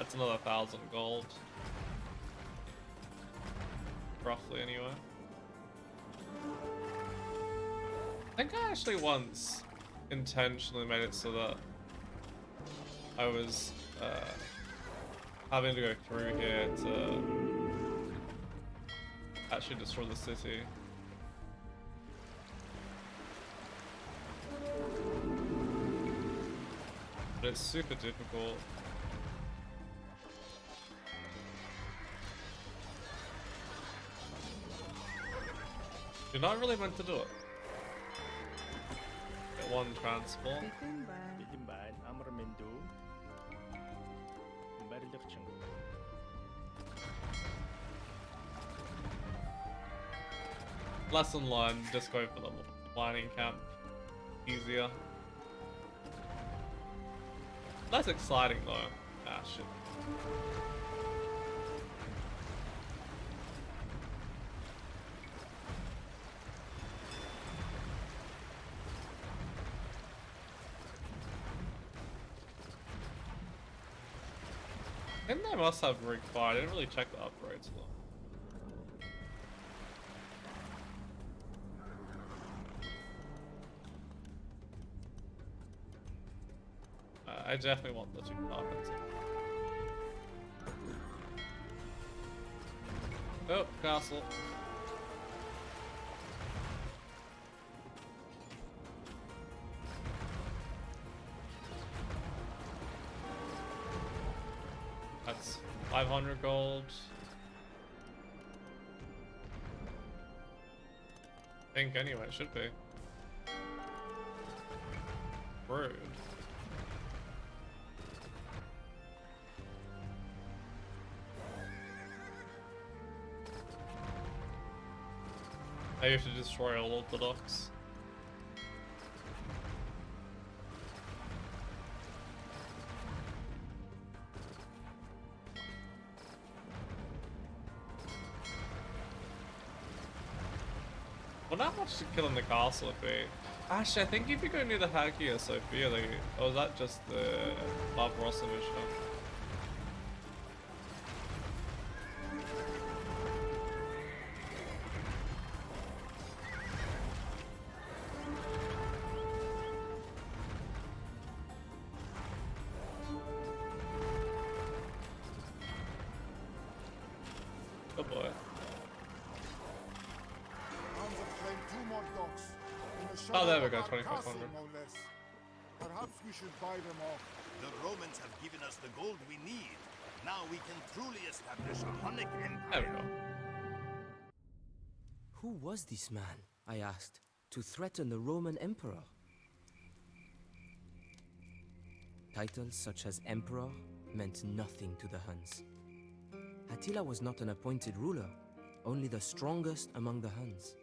That's another 1,000 gold. Roughly, anyway. I think I actually once intentionally made it so that I was having to go through here to actually destroy the city. But it's super difficult. You're not really meant to do it. Get one transport. Bigyan ba? Bigyan ba? Amramendo. Barilakchang. Lesson learned, just go for the mining camp. Easier. Less exciting though. Ah, shit. I think they must have rig fire. I didn't really check the upgrades though. I definitely want the 2 carpets. Oh, castle. That's 500 gold. I think anyway, it should be. Rude. I have to destroy all of the docks. Well, not much to kill in the castle would be. Actually, I think if you go near the Hagia Sophia, they... Oh, is that just the Barbarossa mission? Oh boy. Oh, there we go, 2,500. Perhaps we should buy them off. The Romans have given us the gold we need. Now we can truly establish a Hunnic There we empire. go. Who was this man, I asked, to threaten the Roman emperor? Titles such as emperor meant nothing to the Huns. Attila was not an appointed ruler, only the strongest among the Huns.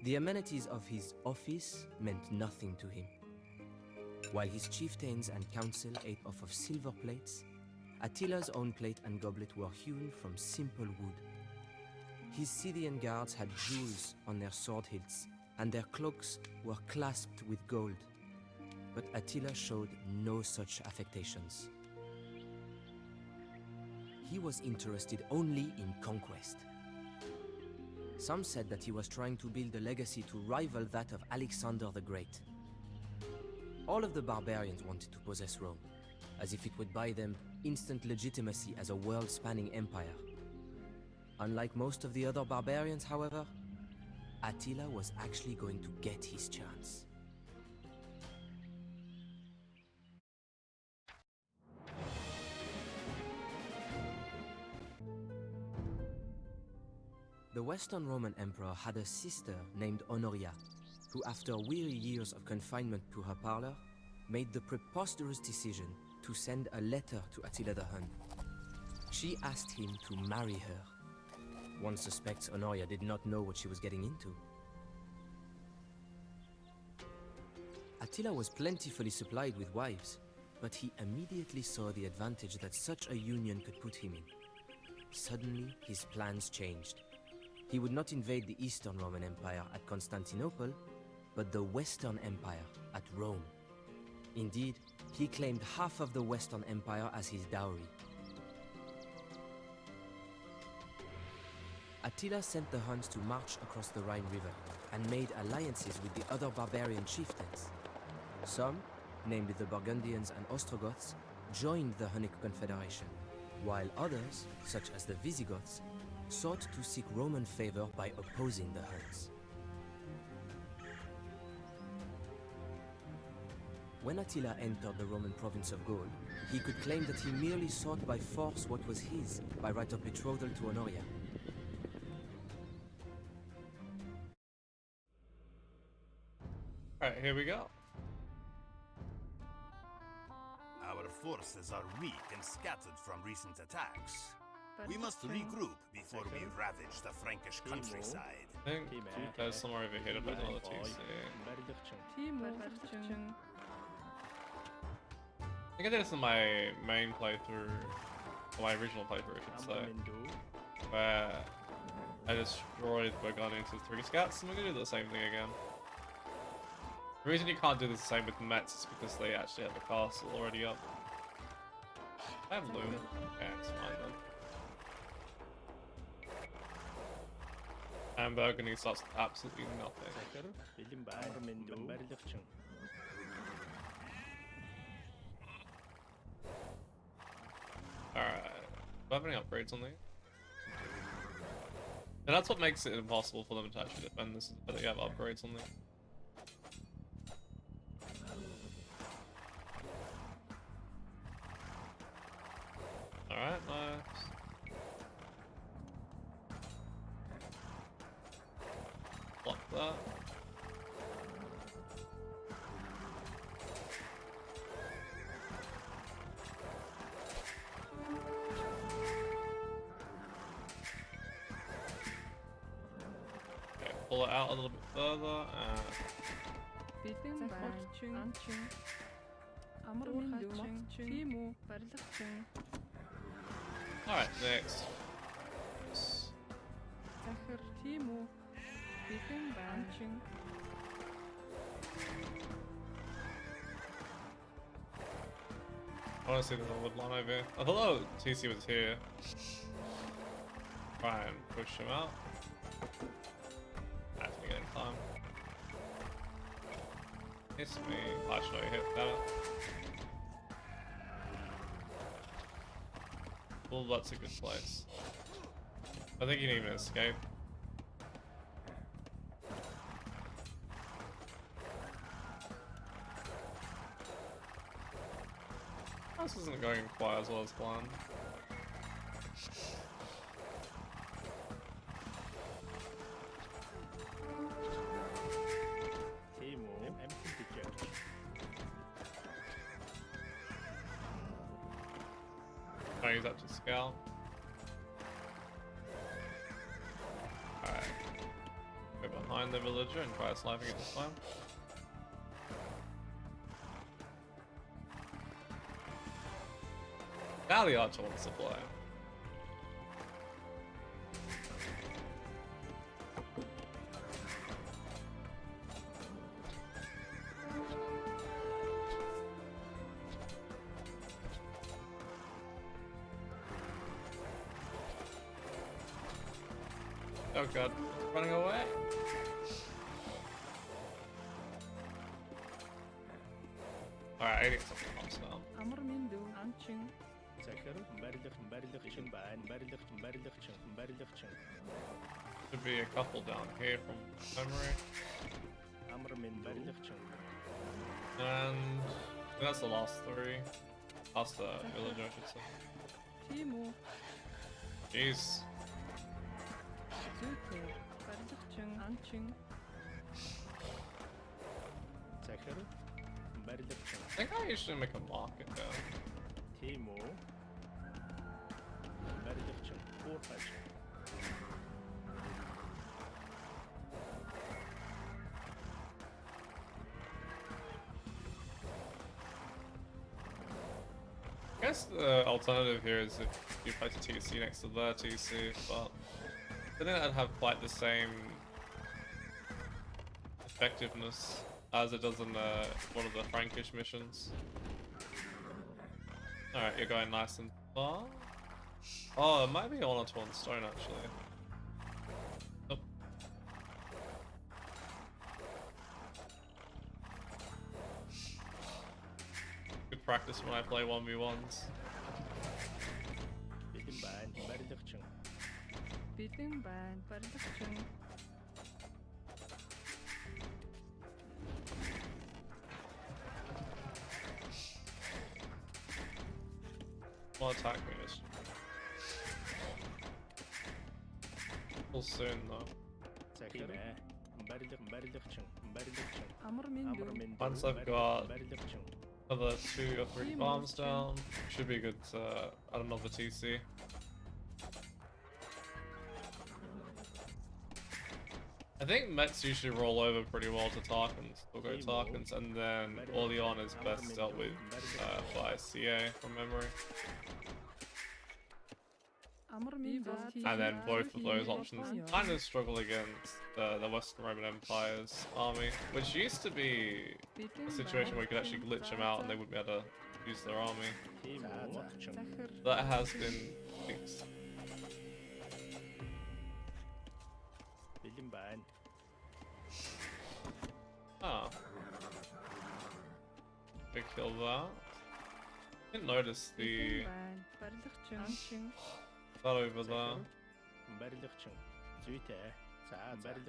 The amenities of his office meant nothing to him. While his chieftains and council ate off of silver plates, Attila's own plate and goblet were hewn from simple wood. His Scythian guards had jewels on their sword hilts, and their cloaks were clasped with gold. But Attila showed no such affectations. He was interested only in conquest. Some said that he was trying to build a legacy to rival that of Alexander the Great. All of the barbarians wanted to possess Rome, as if it would buy them instant legitimacy as a world-spanning empire. Unlike most of the other barbarians, however, Attila was actually going to get his chance. The Western Roman Emperor had a sister named Honoria, who after weary years of confinement to her parlor, made the preposterous decision to send a letter to Attila the Hun. She asked him to marry her. One suspects Honoria did not know what she was getting into. Attila was plentifully supplied with wives, but he immediately saw the advantage that such a union could put him in. Suddenly, his plans changed. He would not invade the Eastern Roman Empire at Constantinople, but the Western Empire at Rome. Indeed, he claimed half of the Western Empire as his dowry. Attila sent the Huns to march across the Rhine River and made alliances with the other barbarian chieftains. Some, namely the Burgundians and Ostrogoths, joined the Hunnic Confederation, while others, such as the Visigoths, sought to seek Roman favor by opposing the Huns. When Attila entered the Roman province of Gaul, he could claim that he merely sought by force what was his by right of betrothal to Honoria. Alright, here we go. Our forces are weak and scattered from recent attacks. We must regroup before we ravage the Frankish countryside. I think there's somewhere over here to put another TC. I think I did this in my main playthrough, or my original playthrough I should say, where I destroyed Burgundians with 3 scouts, and we're gonna do the same thing again. The reason you can't do the same with Mets is because they actually have the castle already up. I have Loom. Okay, it's fine then. And Burgundy starts with absolutely nothing. Alright. Do I have any upgrades on these? And that's what makes it impossible for them to actually defend this, but they have upgrades on them. Alright, nice. Block that. Okay, pull it out a little bit further and alright, next. I want to see the wood line over here. I thought TC was here. Try and push him out. Actually getting time. It's me. Actually, hit that. Well, that's a good place. I think you can even escape. This isn't going quite as well as planned. Can I use that to scale? Alright. Go behind the villager and try sniping it this time. Now the archer wants to play. Oh god, it's running away. Alright, I need some pumps now. Should be a couple down here from memory. And that's the last 3. Last villager, I should say. Jeez. I think I usually make a market down. I guess the alternative here is if you place a TC next to their TC, but I think that'd have quite the same effectiveness as it does in one of the Frankish missions. Alright, you're going nice and far. Oh, it might be 1 or 2 on stone actually. Nope. Good practice when I play 1v1s. Бидэн байна. Барилгачин. Will attack me this. Full soon though. Амар минь. Once I've got another 2 or 3 farms down, should be good to add another TC. I think Mets usually roll over pretty well to Tarkans, or go Tarkans, and then Orlean is best dealt with by CA from memory. Амар минь. And then both of those options kind of struggle against the Western Roman Empire's army, which used to be a situation where you could actually glitch them out and they wouldn't be able to use their army. That has been fixed. Ah. Big kill that. Didn't notice the that over there.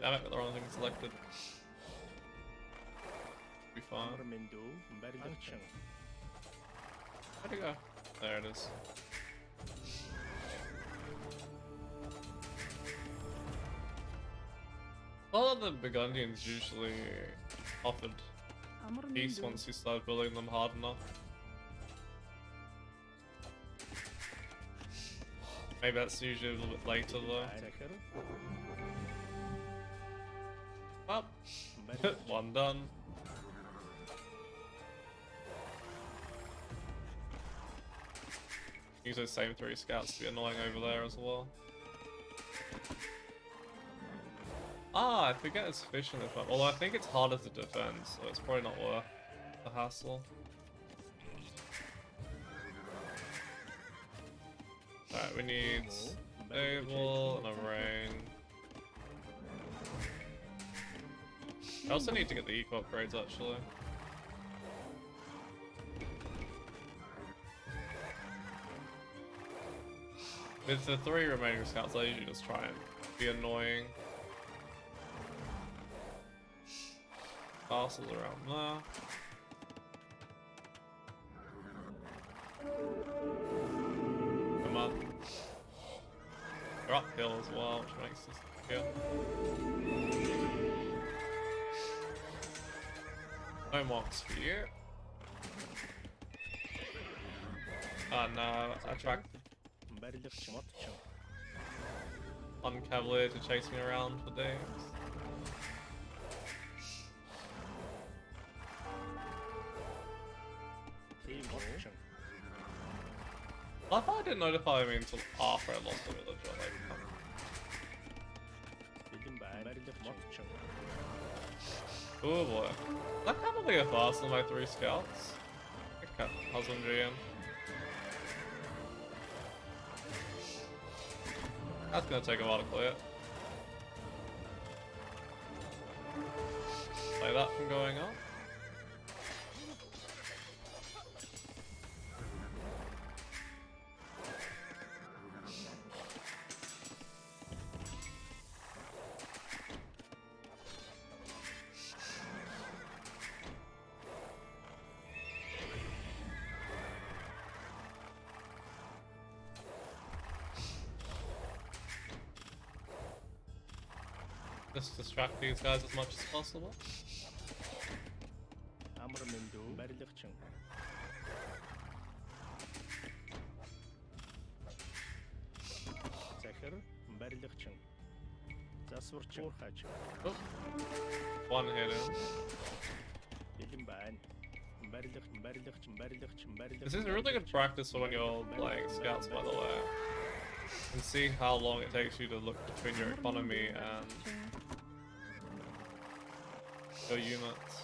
Damn it, got the wrong thing selected. Be fine. Where'd it go? There it is. All of the Burgundians usually offered peace once you started building them hard enough. Maybe that's usually a little bit later though. Well, one done. Use those same 3 scouts to be annoying over there as well. Ah, I forget it's fish in this one. Although I think it's harder to defend, so it's probably not worth the hassle. Alright, we need stable and a rain. I also need to get the eco upgrades actually. With the 3 remaining scouts, I usually just try and be annoying. Castles around there. Come on. They're uphill as well, which makes this kill. No mocks for you. Oh no, I tracked one cavalier to chase me around for days. I thought I didn't notify me until after I lost the village. Oh boy. That cavalry go faster than my 3 scouts. Okay, husbandry in. That's gonna take a while to clear. Play that from going up. Just distract these guys as much as possible. Oh. One hit in. This is really good practice for when you're playing scouts, by the way. And see how long it takes you to look between your economy and your units.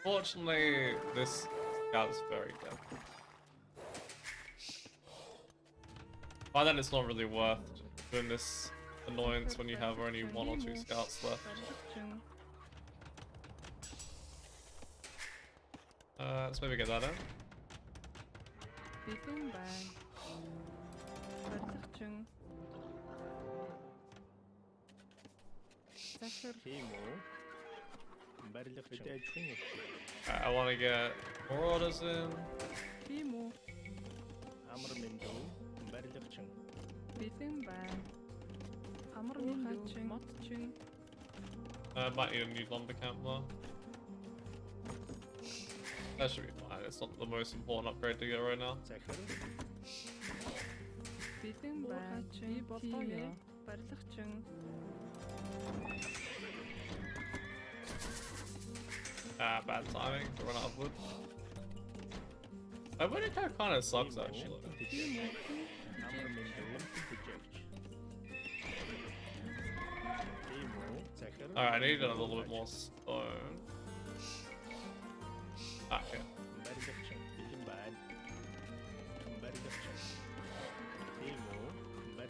Fortunately, this scout is very dead. By then, it's not really worth doing this annoyance when you have only 1 or 2 scouts left. Let's maybe get that in. I want to get more orders in. Might need a new lumber camp though. That should be fine. It's not the most important upgrade to get right now. Bad timing to run out of wood. My wood kind of sucks actually. Alright, I need a little bit more stone. Okay.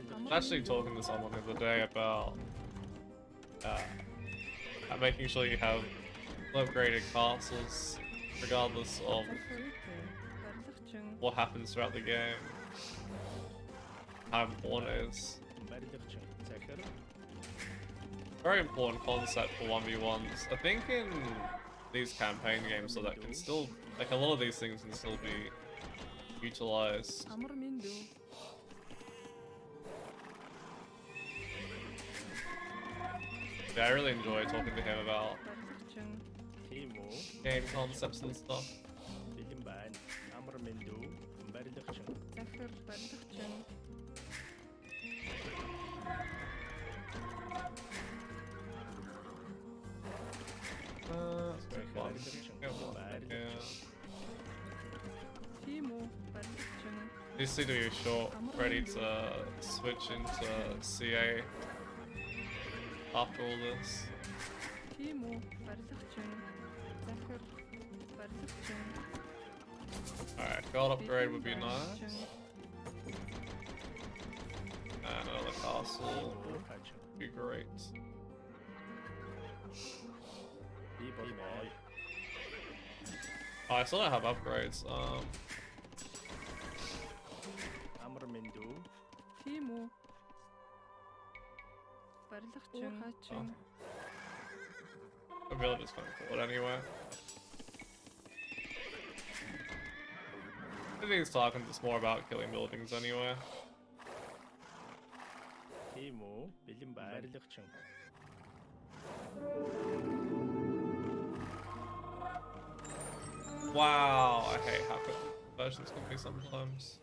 I was actually talking to someone the other day about making sure you have upgraded castles regardless of what happens throughout the game. How important it is. Very important concept for 1v1s. I think in these campaign games, so that can still, like, a lot of these things can still be utilized. Yeah, I really enjoy talking to him about game concepts and stuff. This need to be short, ready to switch into CA after all this. Alright, gold upgrade would be nice. And another castle would be great. Oh, I still don't have upgrades. I'm really just going forward anyway. I think these talking just more about killing buildings anyway. Wow, I hate how quick versions can be sometimes.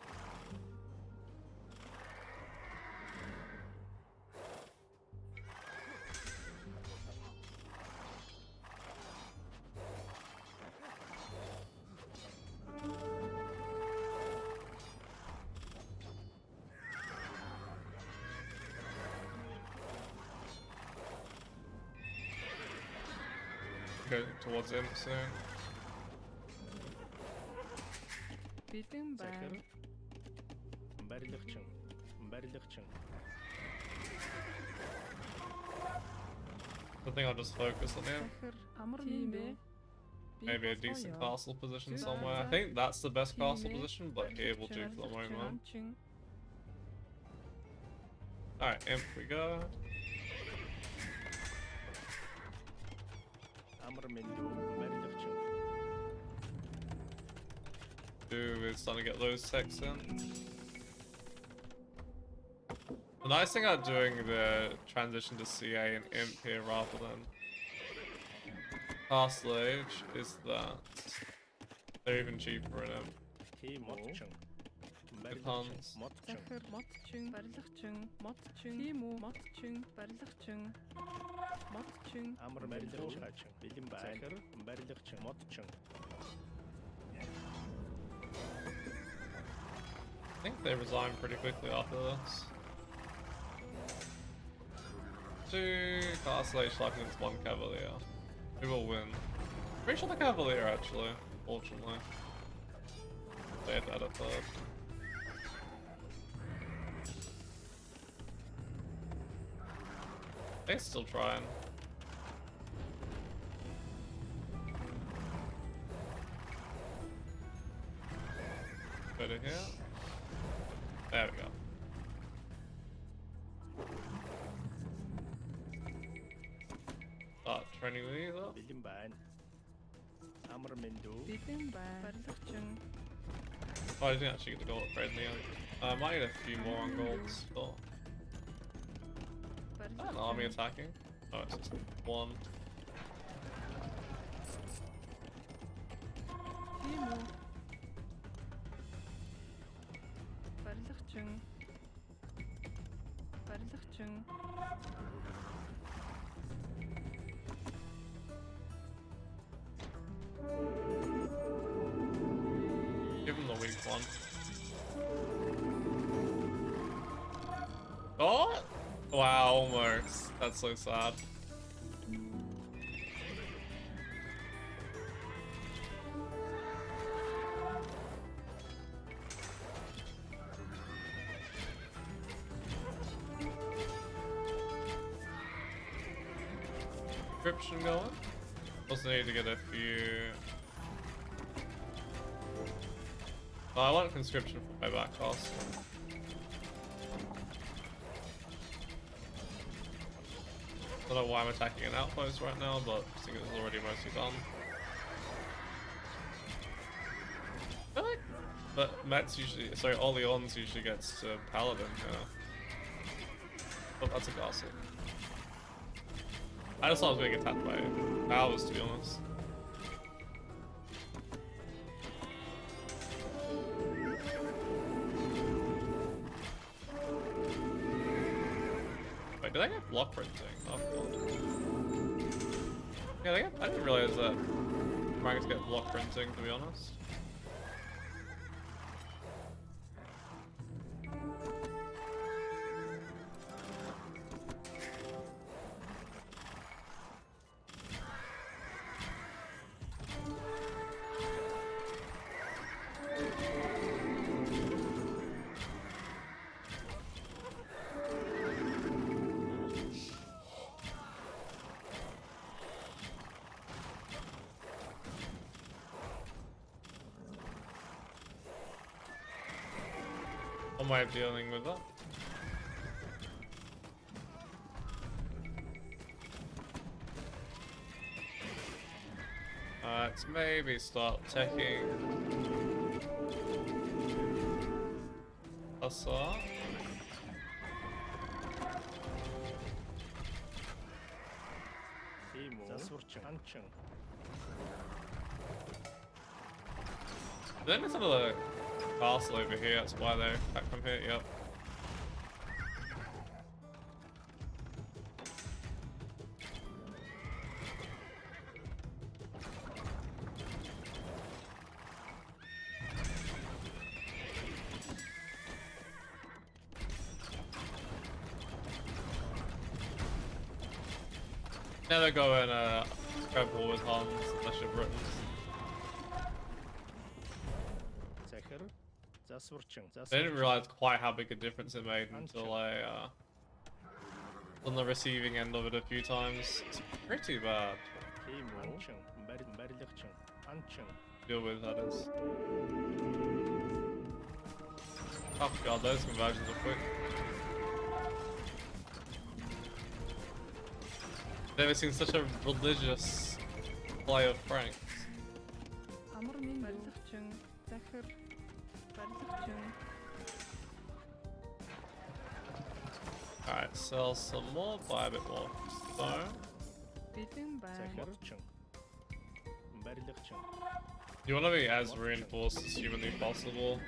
Go towards him soon. I think I'll just focus on him. Maybe a decent castle position somewhere. I think that's the best castle position, but here will do for the moment. Alright, imp we go. Dude, it's starting to get those techs in. The nice thing about doing the transition to CA and imp here rather than Castle Age is that they're even cheaper in imp. Good puns. I think they resign pretty quickly after this. 2 Castle Age against 1 Cavalier. Who will win? Pretty sure the Cavalier actually, fortunately. They had that at third. They're still trying. Go to here. There we go. Start training these up. Bildin байна. Амар мэндүү. Бэлэн байна. Барилгач нь. Oh, I didn't actually get the gold upgrade in the end. I might need a few more on golds. Oh. An army attacking? Oh, it's just one. Тийм үү. Барилгач нь. Барилгач нь. Give him the weak one. Oh! Wow, almost. That's so sad. Encryption going. Also need to get a few. Oh, I want conscription for my back cost. I don't know why I'm attacking an outpost right now, but I think it's already mostly done. Really? But Mets usually, sorry, Orleans usually gets to Paladin, yeah. But that's a castle. I just thought I was being attacked by powers, to be honest. Wait, did I get block printing? Oh god. Yeah, I didn't realize that ranks get block printing, to be honest. One way of dealing with that. Let's maybe start taking Hussar. Тийм үү. Засварчин, анчин. Then there's another castle over here, that's why they attack from here, yep. Never go in a scrabble with Huns unless you're Britons. I didn't realize quite how big a difference it made until I on the receiving end of it a few times. It's pretty bad. Deal with, that is. Oh god, those conversions are quick. Never seen such a religious play of Franks. Alright, sell some more, buy a bit more stone. You want to be as reinforced as humanly possible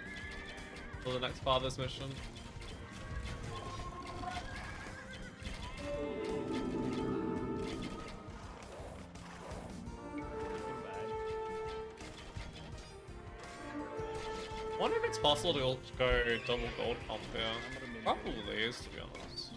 for the next part of this mission. I wonder if it's possible to go double gold pump here. Probably is, to be honest.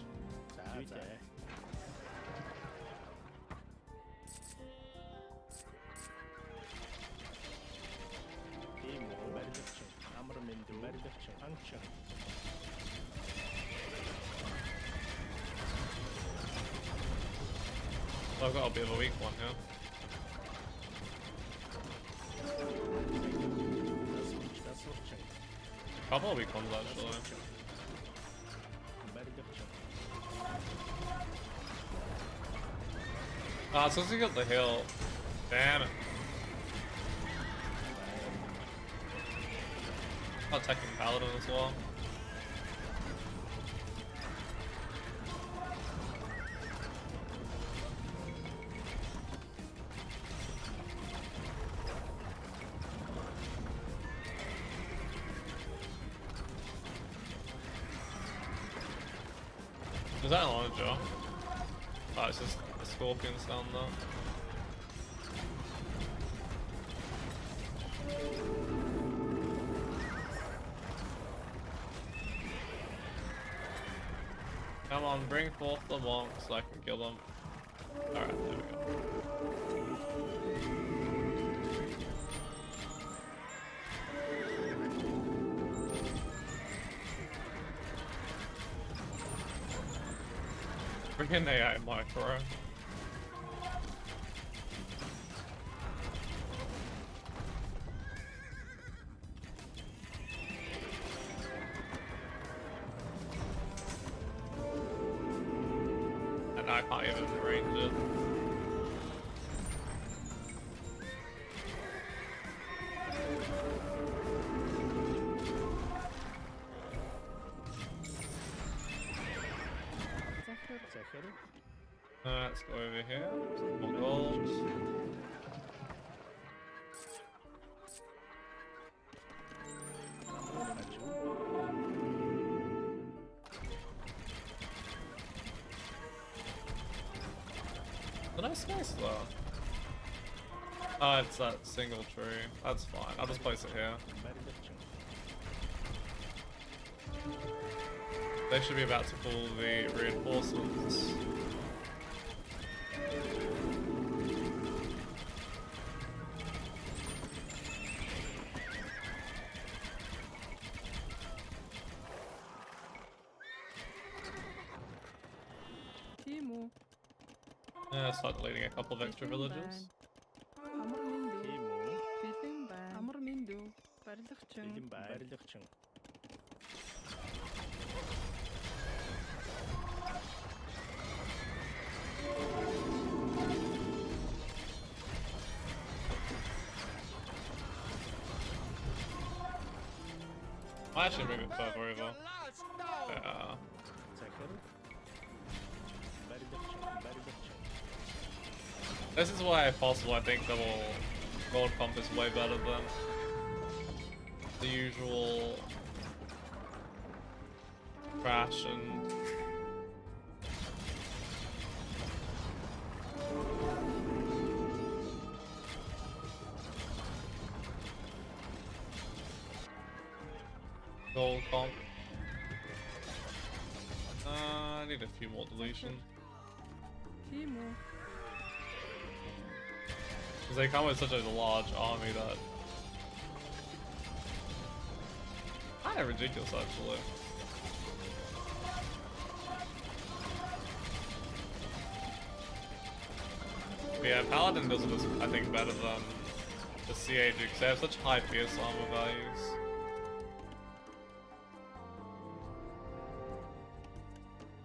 I've got a bit of a weak one here. Couple of weak ones actually. Ah, it's supposed to get the hill. Damn it. Attacking Paladin as well. Is that an onager? Oh, it's just the scorpions down there. Come on, bring forth the monks so I can kill them. Alright, there we go. Bring in AI micro. And I can't even range it. Let's go over here. Some more gold. The nice space though. Oh, it's that single tree. That's fine. I'll just place it here. They should be about to pull the reinforcements. Timo. Yeah, start deleting a couple of extra villages. Амар миндүү. Барилгачин. I actually move it further over. Yeah. This is why, if possible, I think double gold comp is way better than the usual crash and gold comp. I need a few more deletion. Timo. Because they come with such a large army that kind of ridiculous actually. But yeah, Paladin does this I think better than the CA do because they have such high pierce armor values.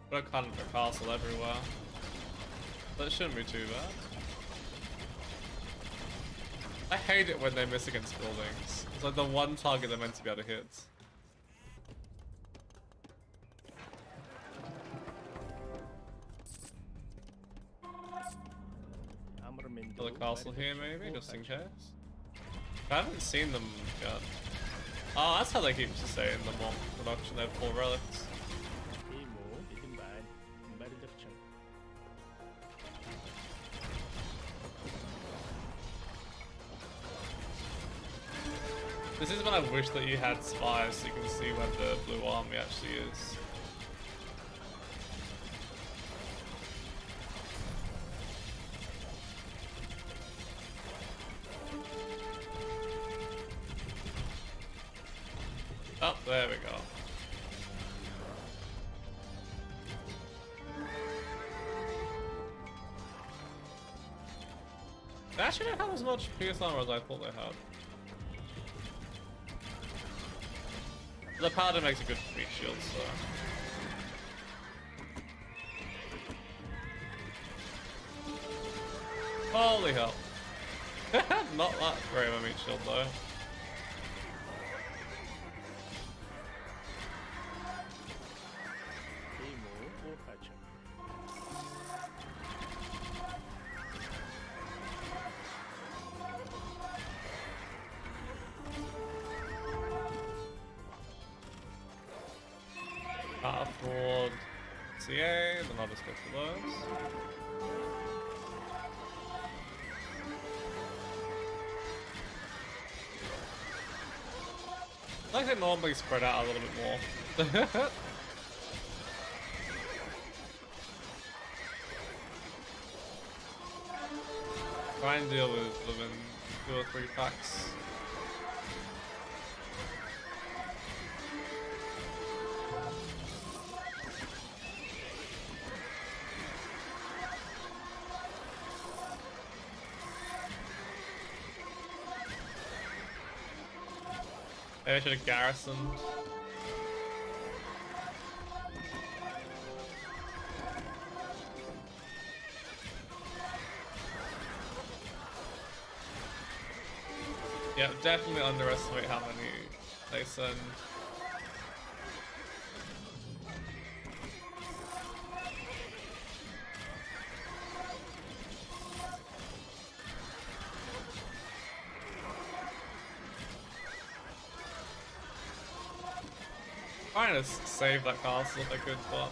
Got kind of a castle everywhere. That shouldn't be too bad. I hate it when they miss against buildings. It's like the one target they're meant to be able to hit. Another castle here maybe, just in case. I haven't seen them yet. Oh, that's how they keep sustaining the monk production, they have 4 relics. This is when I wish that you had spies so you can see where the blue army actually is. Oh, there we go. They actually don't have as much pierce armor as I thought they had. The paladin makes a good meat shield, so. Holy hell. Not that great of a meat shield though. Can't afford CA, then I'll just go for those. I like they normally spread out a little bit more. Try and deal with them in 2 or 3 packs. Maybe I should have garrisoned. Yeah, definitely underestimate how many they send. Trying to save that castle if I could, but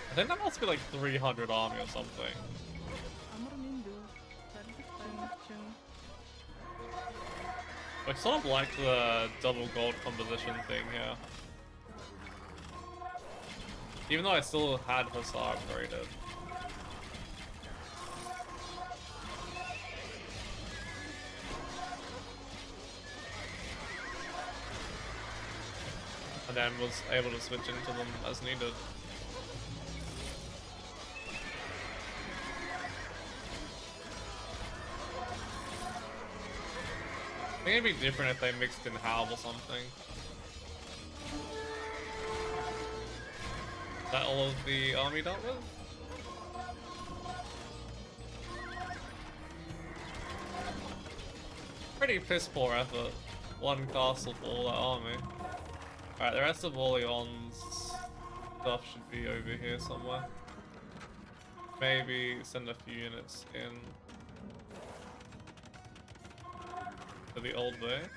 I think that must be like 300 army or something. I sort of like the double gold composition thing here. Even though I still had Hussar upgraded. And then was able to switch into them as needed. I think it'd be different if they mixed in Halb or something. Is that all of the army dealt with? Pretty piss poor effort. 1 castle for all that army. Alright, the rest of Orleans stuff should be over here somewhere. Maybe send a few units in to the old base.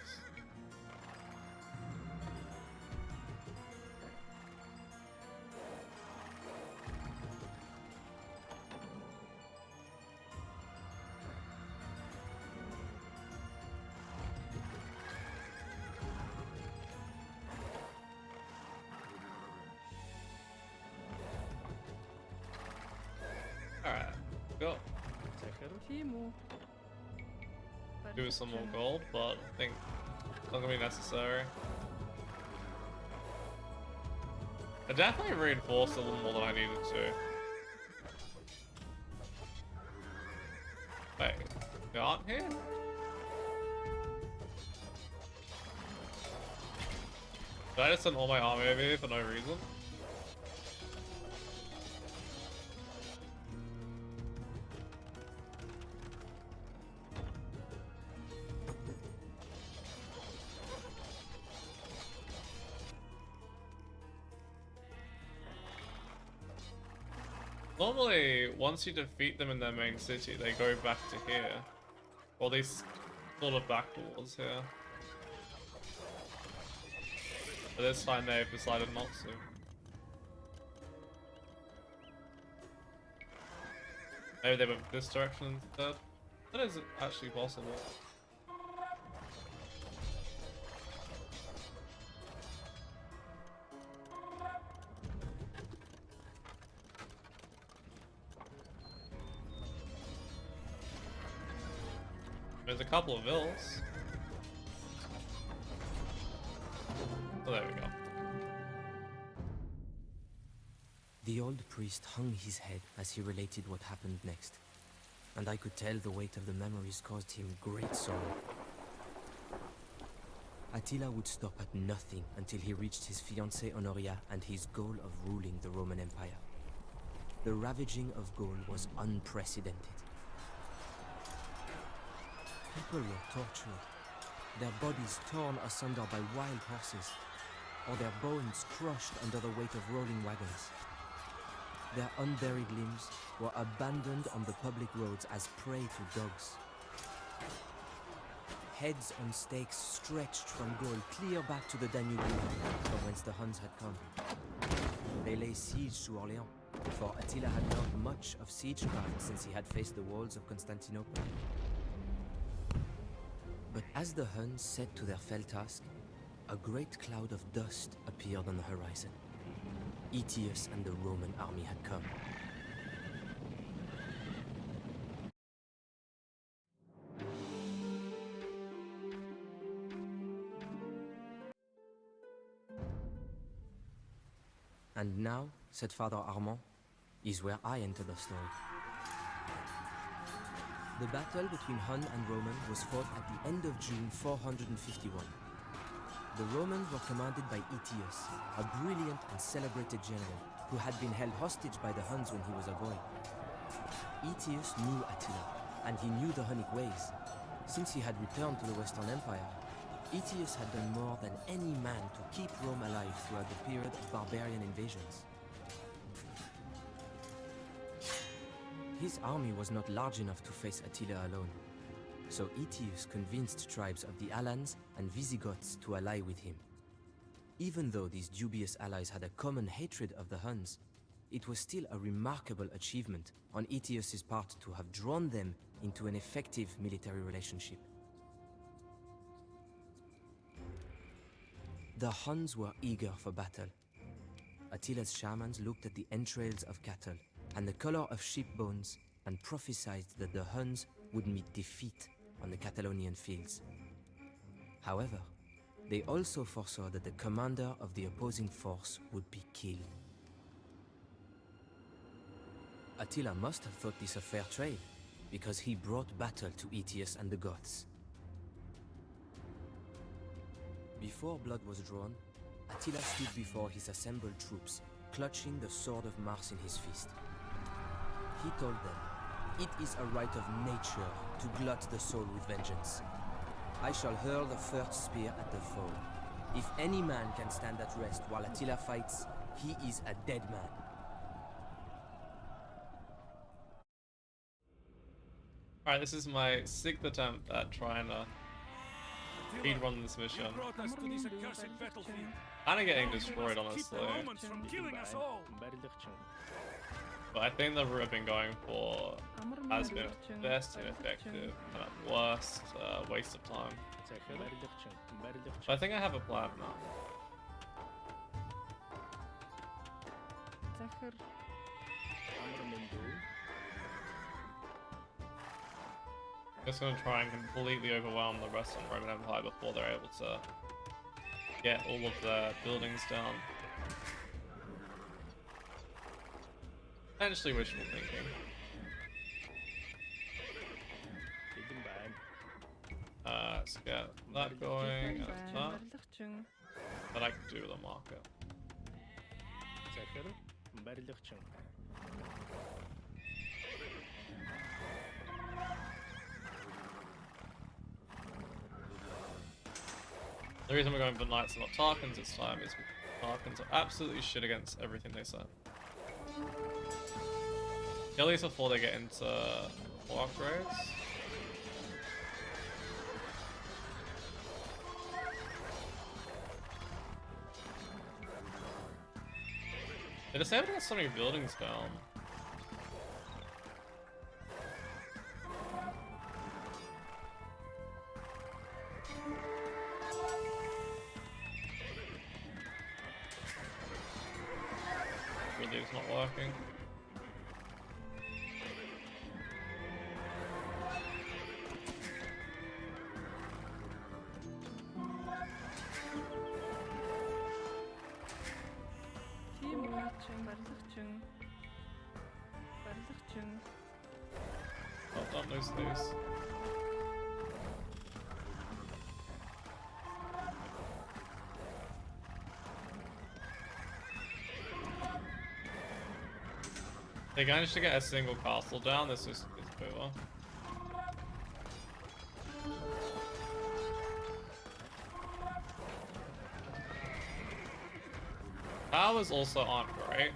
Alright, go. Do some more gold, but I think it's not gonna be necessary. I definitely reinforced a little more than I needed to. Wait, they aren't here? Did I just send all my army over here for no reason? Normally, once you defeat them in their main city, they go back to here. Or they sort of back towards here. But this time they've decided not to. Maybe they went this direction instead. That is actually possible. There's a couple of vills. Oh, there we go. The old priest hung his head as he related what happened next, and I could tell the weight of the memories caused him great sorrow. Attila would stop at nothing until he reached his fiancée Honoria and his goal of ruling the Roman Empire. The ravaging of Gaul was unprecedented. People were tortured, their bodies torn asunder by wild horses, or their bones crushed under the weight of rolling wagons. Their unburied limbs were abandoned on the public roads as prey to dogs. Heads on stakes stretched from Gaul clear back to the Danube River, from whence the Huns had come. They lay siege to Orléans, for Attila had learned much of siegecraft since he had faced the walls of Constantinople. But as the Huns set to their fell task, a great cloud of dust appeared on the horizon. Aetius and the Roman army had come. And now, said Father Armand, is where I enter the story. The battle between Hun and Roman was fought at the end of June 451. The Romans were commanded by Aetius, a brilliant and celebrated general who had been held hostage by the Huns when he was a boy. Aetius knew Attila, and he knew the Hunnic ways. Since he had returned to the Western Empire, Aetius had done more than any man to keep Rome alive throughout the period of barbarian invasions. His army was not large enough to face Attila alone, so Aetius convinced tribes of the Alans and Visigoths to ally with him. Even though these dubious allies had a common hatred of the Huns, it was still a remarkable achievement on Aetius's part to have drawn them into an effective military relationship. The Huns were eager for battle. Attila's shamans looked at the entrails of cattle and the color of sheep bones and prophesied that the Huns would meet defeat on the Catalaunian Fields. However, they also foresaw that the commander of the opposing force would be killed. Attila must have thought this a fair trade, because he brought battle to Aetius and the Goths. Before blood was drawn, Attila stood before his assembled troops, clutching the sword of Mars in his fist. He told them, "It is a right of nature to glut the soul with vengeance. I shall hurl the first spear at the foe. If any man can stand at rest while Attila fights, he is a dead man." Alright, this is my 6th attempt at trying to speedrun this mission. Kinda getting destroyed, honestly. But I think the route I've been going for has been best and effective, and at worst, waste of time. But I think I have a plan now. Just gonna try and completely overwhelm the rest of the Roman Empire before they're able to get all of their buildings down. Potentially wishful thinking. Let's get that going and that. But I could do the market. The reason we're going for Knights and not Tarkans this time is Tarkans are absolutely shit against everything they say. At least before they get into more upgrades. They just haven't got so many buildings down. Really, it's not working. Oh, don't lose these. They managed to get a single castle down. This is over. Towers also aren't great.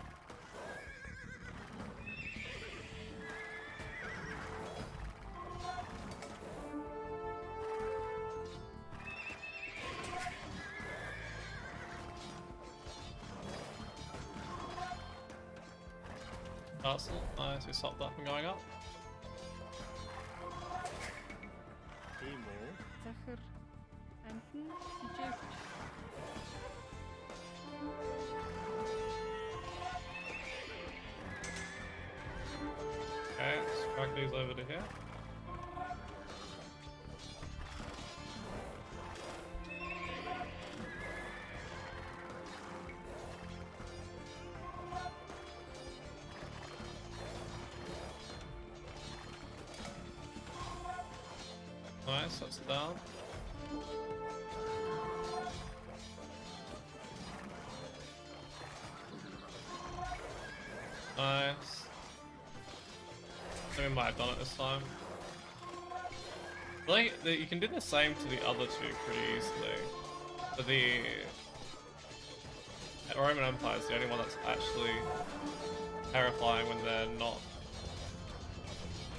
Castle, nice, we stopped that from going up. Захар амтан хижээх. Okay, let's drag these over to here. Nice, that's down. Nice. We might have done it this time. I think that you can do the same to the other two pretty easily. But the Roman Empire is the only one that's actually terrifying when they're not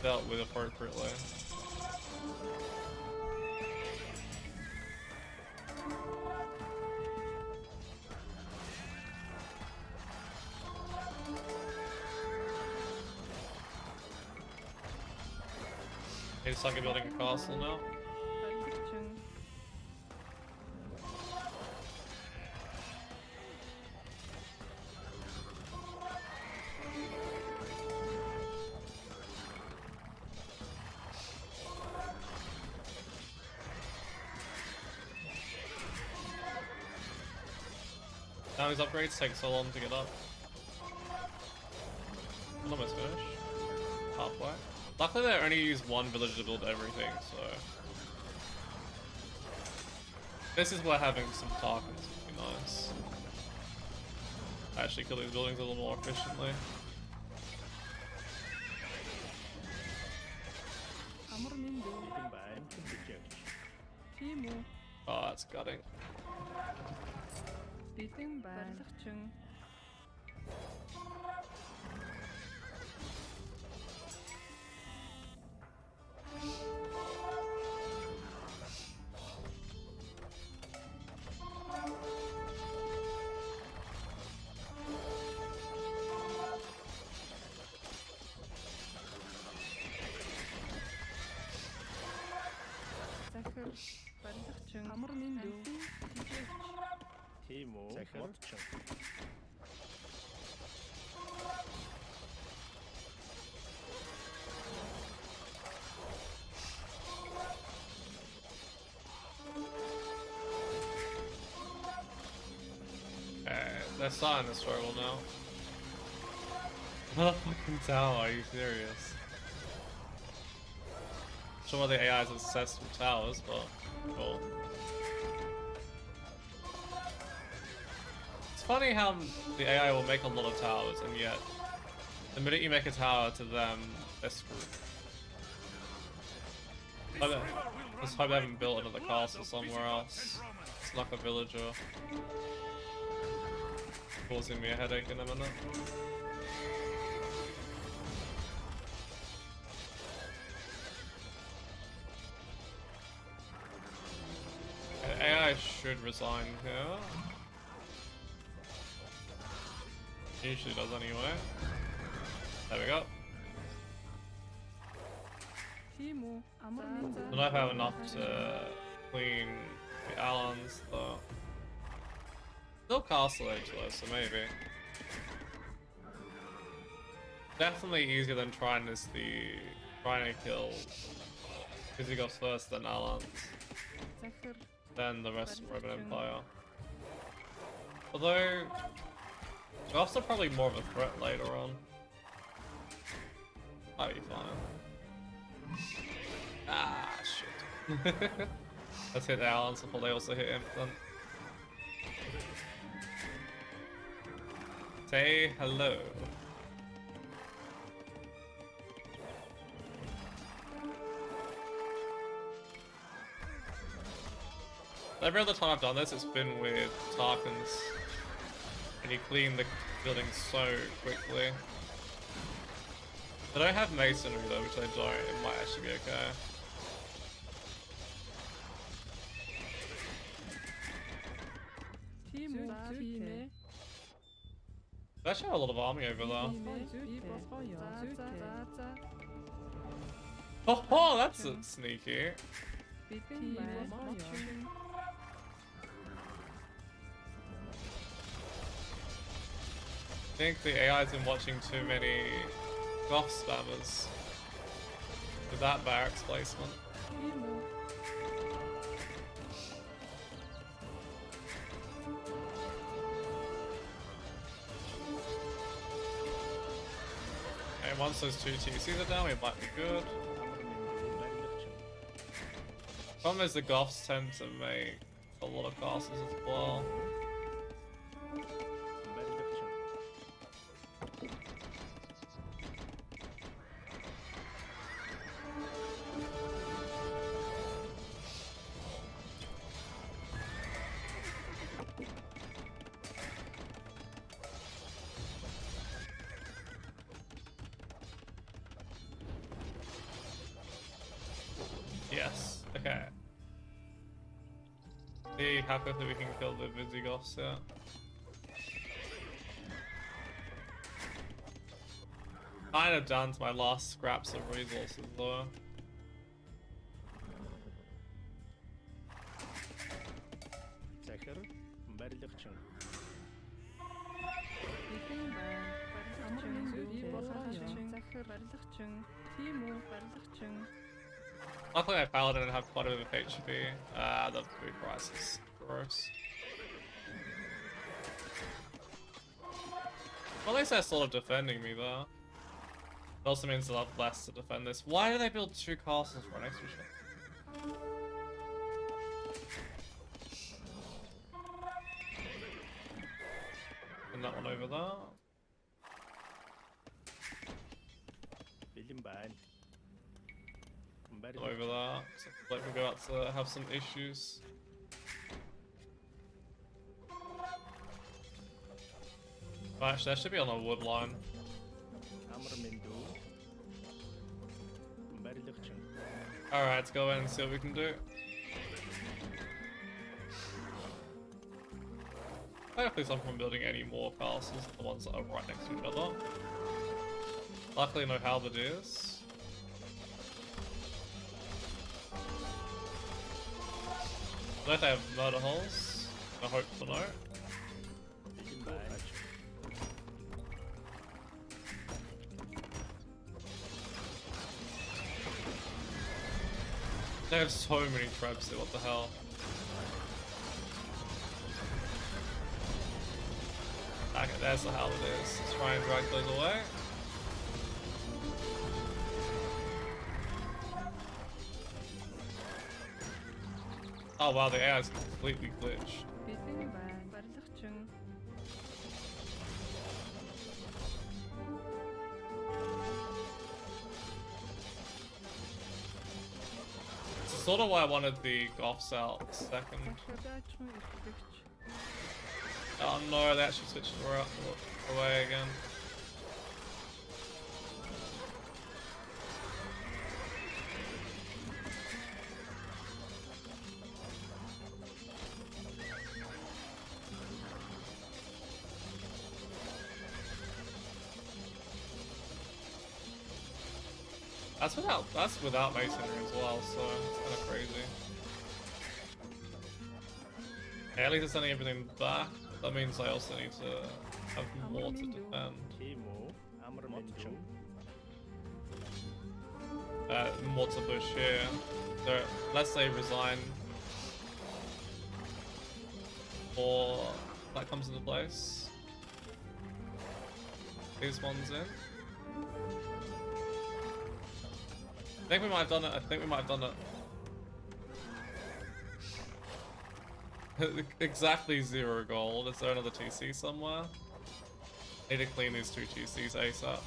dealt with appropriately. Need to start building a castle now. Now these upgrades take so long to get up. I'm almost finished. Halfway. Luckily they only use one village to build everything, so... This is where having some targets would be nice. Actually kill these buildings a little more efficiently. Oh, that's gutting. They're starting to struggle now. Another fucking tower, are you serious? I'm sure why the AI is obsessed with towers, but cool. It's funny how the AI will make a lot of towers, and yet the minute you make a tower to them, they're screwed. Let's hope they haven't built another castle somewhere else. It's like a villager. Causing me a headache in a minute. Okay, AI should resign here. Usually does anyway. There we go. I don't know if I have enough to clean the Allans though. Still castle edge though, so maybe. Definitely easier than trying to kill Visigoths first, then Alans, then the rest of the Roman Empire. Although Goths are probably more of a threat later on. Might be fine. Ah, shit. Let's hit the Alans before they also hit him. Then. Say hello. Every other time I've done this, it's been with Tarkans. And you clean the building so quickly. I don't have masonry though, which I don't. It might actually be okay. They actually have a lot of army over there. Oh, that's sneaky. I think the AI's been watching too many Goth spammers with that barracks placement. And once those two TCs are down, we might be good. Problem is the Goths tend to make a lot of castles as well. Yes, okay. See how quickly we can kill the Visigoths, yeah. Kinda down to my last scraps of resources though. Luckily my paladin didn't have quite a bit of HP. The food price is gross. Well, at least they're sort of defending me though. It also means they'll have less to defend this. Why do they build two castles right next to each other? And that one over there. Over there. So let me go out to have some issues. Actually, that should be on a wood line. Alright, let's go in and see what we can do. Hopefully someone from building any more castles than the ones that are right next to each other. Luckily no halberdiers. I don't know if they have murder holes. I hope to know. They have so many traps there, what the hell? Okay, there's the halberdiers. Let's try and drag those away. Oh wow, the AI is completely glitched. This is sort of why I wanted the Goths out second. Oh no, they actually switched away again. That's without masonry as well, so it's kind of crazy. Okay, at least it's sending everything back. That means I also need to have more to defend. More to push here. So unless they resign, or that comes into place. these ones in. I think we might have done it. I think we might have done it. Exactly 0 gold. Is there another TC somewhere? Need to clean these 2 TCs ASAP.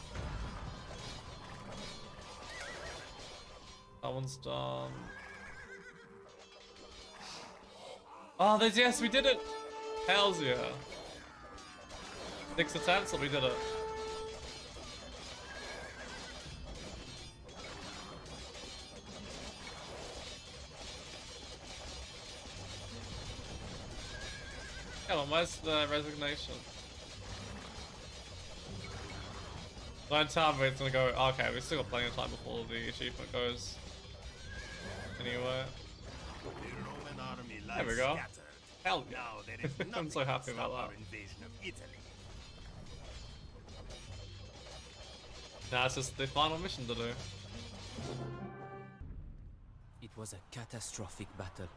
That one's done. Oh, there's, yes, we did it! Hells yeah. 6 attempts, and we did it. Come on, where's the resignation? Don't tell me it's gonna go. Okay, we've still got plenty of time before the achievement goes anywhere. The Roman army lies There we go. scattered. Hell yeah. Now there is I'm nothing so to happy stop about our that. invasion of Italy. Now it's just the final mission to do. It was a catastrophic battle.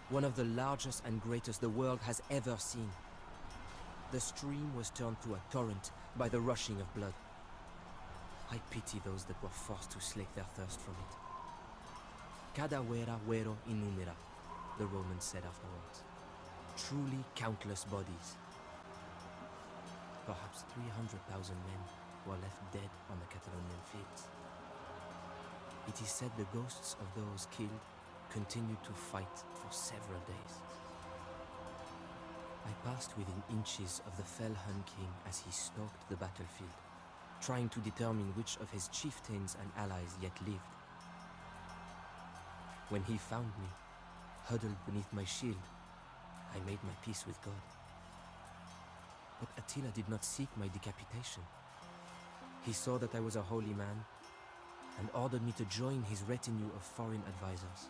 One of the largest and greatest the world has ever seen. The stream was turned to a torrent by the rushing of blood. I pity those that were forced to slake their thirst from it. Cadavera vero innumera, the Romans said afterwards. Truly countless bodies. Perhaps 300,000 men were left dead on the Catalaunian Fields. It is said the ghosts of those killed continued to fight for several days. I passed within inches of the fell Hun king as he stalked the battlefield, trying to determine which of his chieftains and allies yet lived. When he found me, huddled beneath my shield, I made my peace with God. But Attila did not seek my decapitation. He saw that I was a holy man and ordered me to join his retinue of foreign advisors.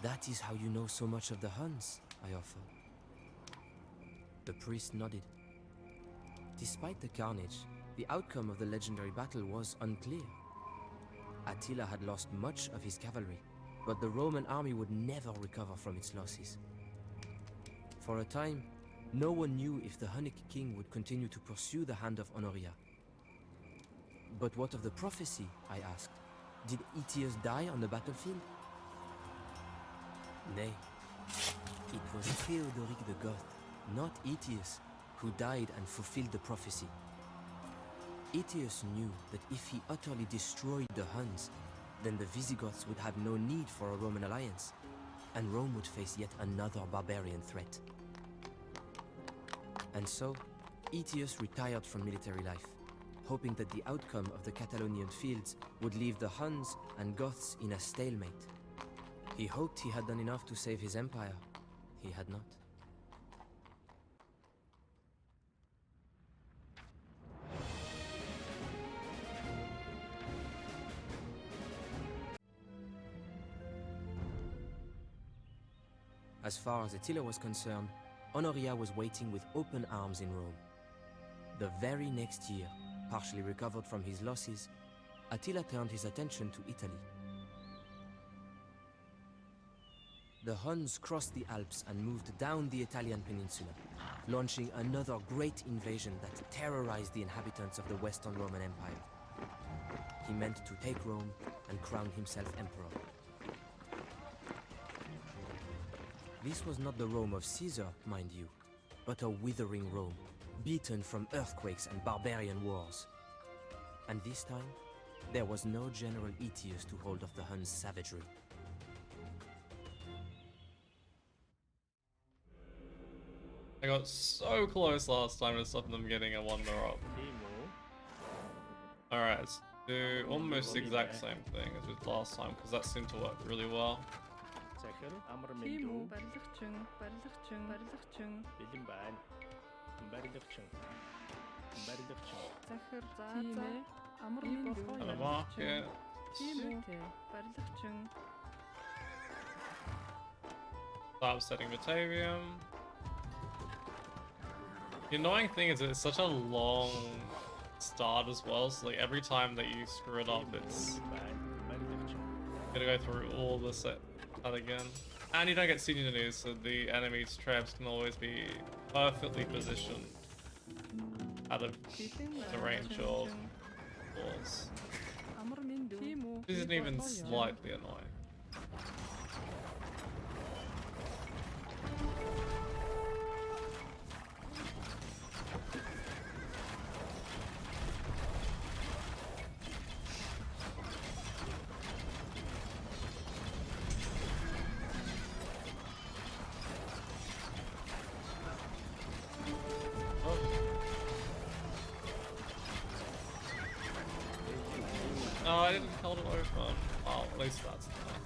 That is how you know so much of the Huns, I offered. The priest nodded. Despite the carnage, the outcome of the legendary battle was unclear. Attila had lost much of his cavalry, but the Roman army would never recover from its losses. For a time, no one knew if the Hunnic king would continue to pursue the hand of Honoria. But what of the prophecy, I asked? Did Aetius die on the battlefield? Nay, it was Theodoric the Goth, not Aetius, who died and fulfilled the prophecy. Aetius knew that if he utterly destroyed the Huns, then the Visigoths would have no need for a Roman alliance, and Rome would face yet another barbarian threat. And so, Aetius retired from military life, hoping that the outcome of the Catalaunian Fields would leave the Huns and Goths in a stalemate. He hoped he had done enough to save his empire. He had not. As far as Attila was concerned, Honoria was waiting with open arms in Rome. The very next year, partially recovered from his losses, Attila turned his attention to Italy. The Huns crossed the Alps and moved down the Italian peninsula, launching another great invasion that terrorized the inhabitants of the Western Roman Empire. He meant to take Rome and crown himself emperor. This was not the Rome of Caesar, mind you, but a withering Rome, beaten from earthquakes and barbarian wars. And this time, there was no General Aetius to hold off the Huns' savagery. I got so close last time to stopping them getting a wonder up. Alright, let's do almost the exact same thing as with last time, because that seemed to work really well. Тийм үү, барилгачин, барилгачин, барилгачин. Бэлэн байна. Барилгачин. Барилгачин. Захир, тийм ээ. Амар болгоо And a яа. market. Тийм үү, тий. Барилгачин. Start setting Batavium. The annoying thing is it's such a long start as well, so like every time that you screw it up, it's gotta go through all the set again. And you don't get senior news, so the enemy's traps can always be perfectly positioned out of the range of walls. This isn't even slightly annoying. No, I didn't hold it over. Oh, at least that's enough.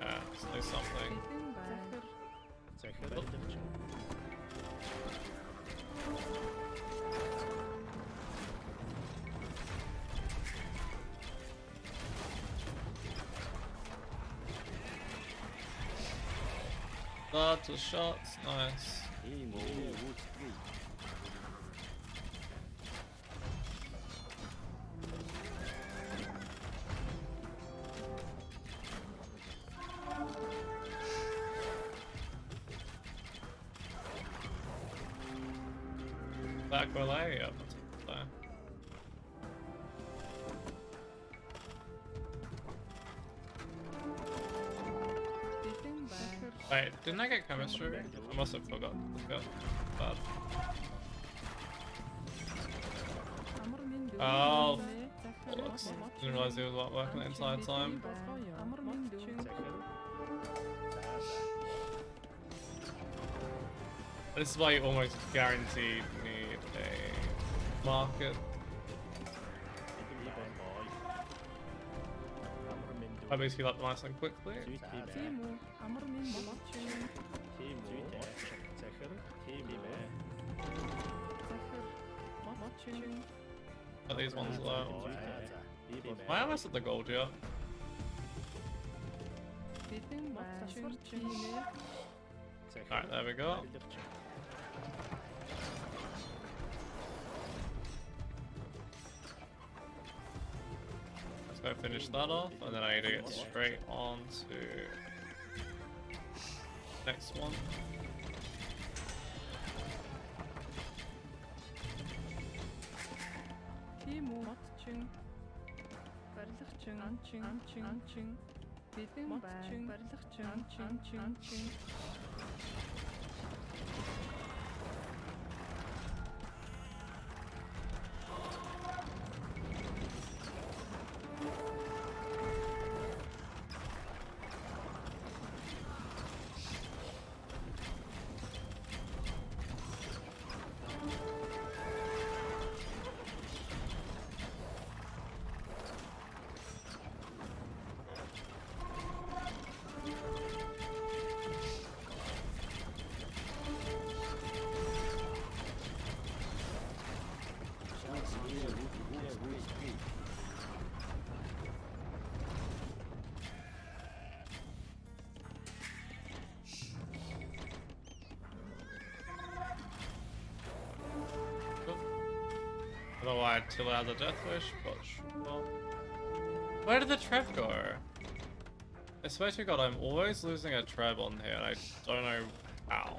Yeah, let's do something. Lots of shots, nice. Back where they are. Wait, didn't I get chemistry? I must have forgot. Bad. Oh, bollocks. Didn't realize he was working the entire time. This is why you almost guaranteed need a market. I basically heal up nice and quickly. Are these ones low? Am I almost at the gold yet? Alright, there we go. Let's go finish that off, and then I need to get straight on to next one. I don't know why Attila has a death wish, but sure. Where did the trap go? I swear to God, I'm always losing a trap on here, and I don't know how.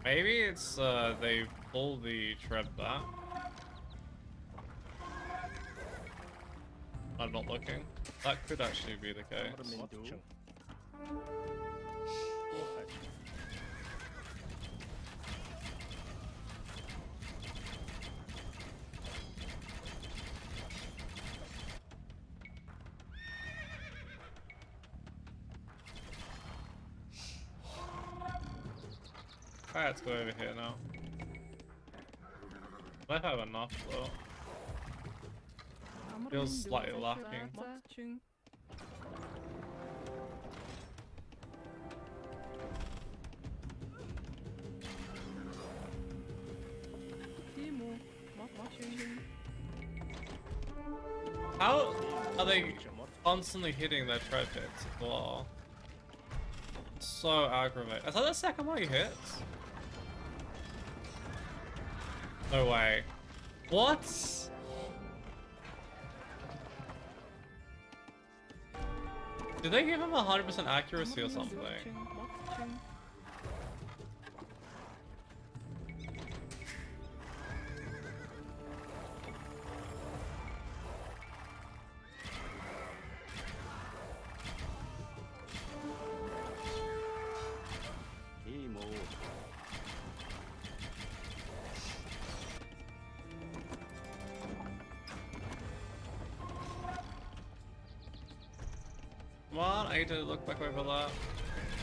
Maybe it's they pull the trap back. I'm not looking. That could actually be the case. Alright, let's go over here now. I have enough though. Feels slightly lacking. How are they constantly hitting their tread hits as well. So aggravating. Is that the second one he hits? No way. What? Did they give him 100% accuracy or something? Come on, I need to look back over that.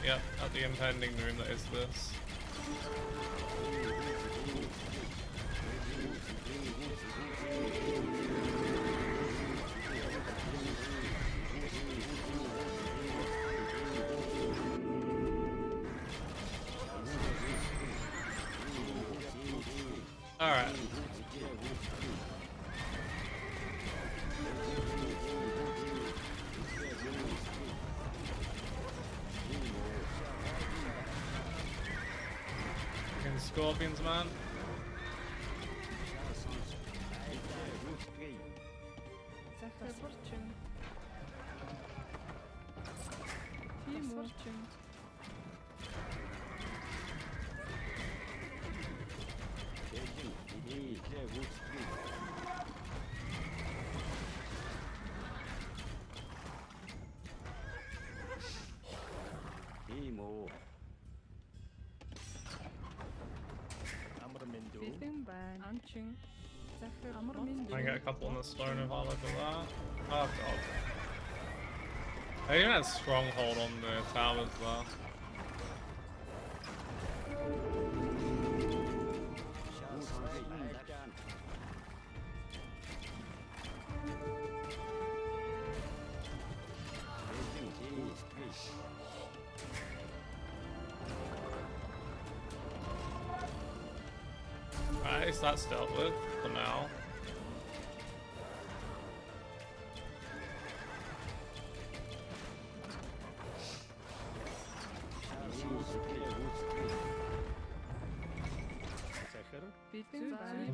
Yep, at the impending room that is this. Alright. Scorpions, man. I get a couple on the stone if I look at that. Oh god. I even had stronghold on the towers there. At least that's dealt with for now.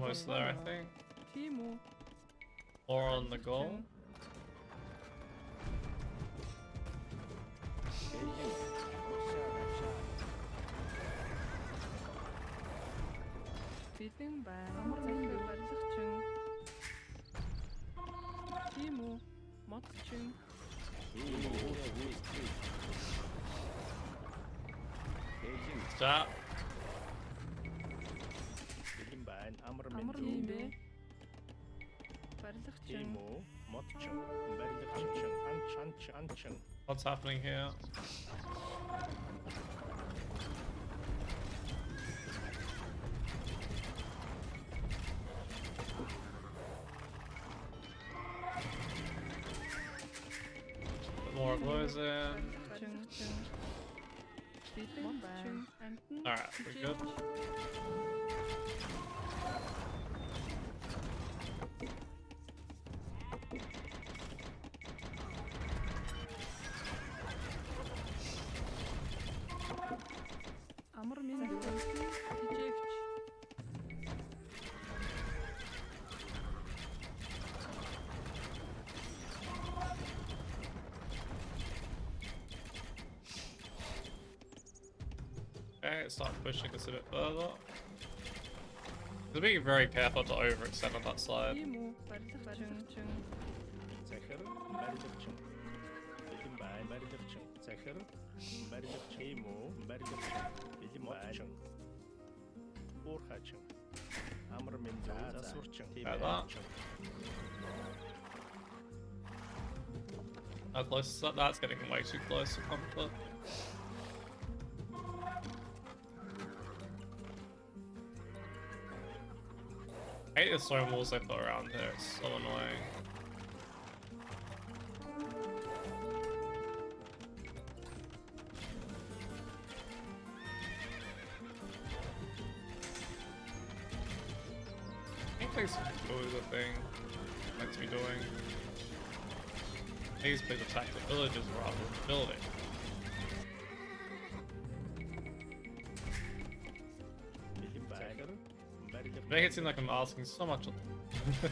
Almost there, I think. Or on the goal. Stop. What's happening here? Put more of those in. Alright, we're good. Okay, start pushing us a bit further. Just being very careful to overextend on that side. Like that. How close is that? That's getting way too close to comfort. I hate the stone walls they put around here, it's so annoying. I think this is the thing meant to be doing. These please attack the villages rather than the building. Make it seem like I'm asking so much of them.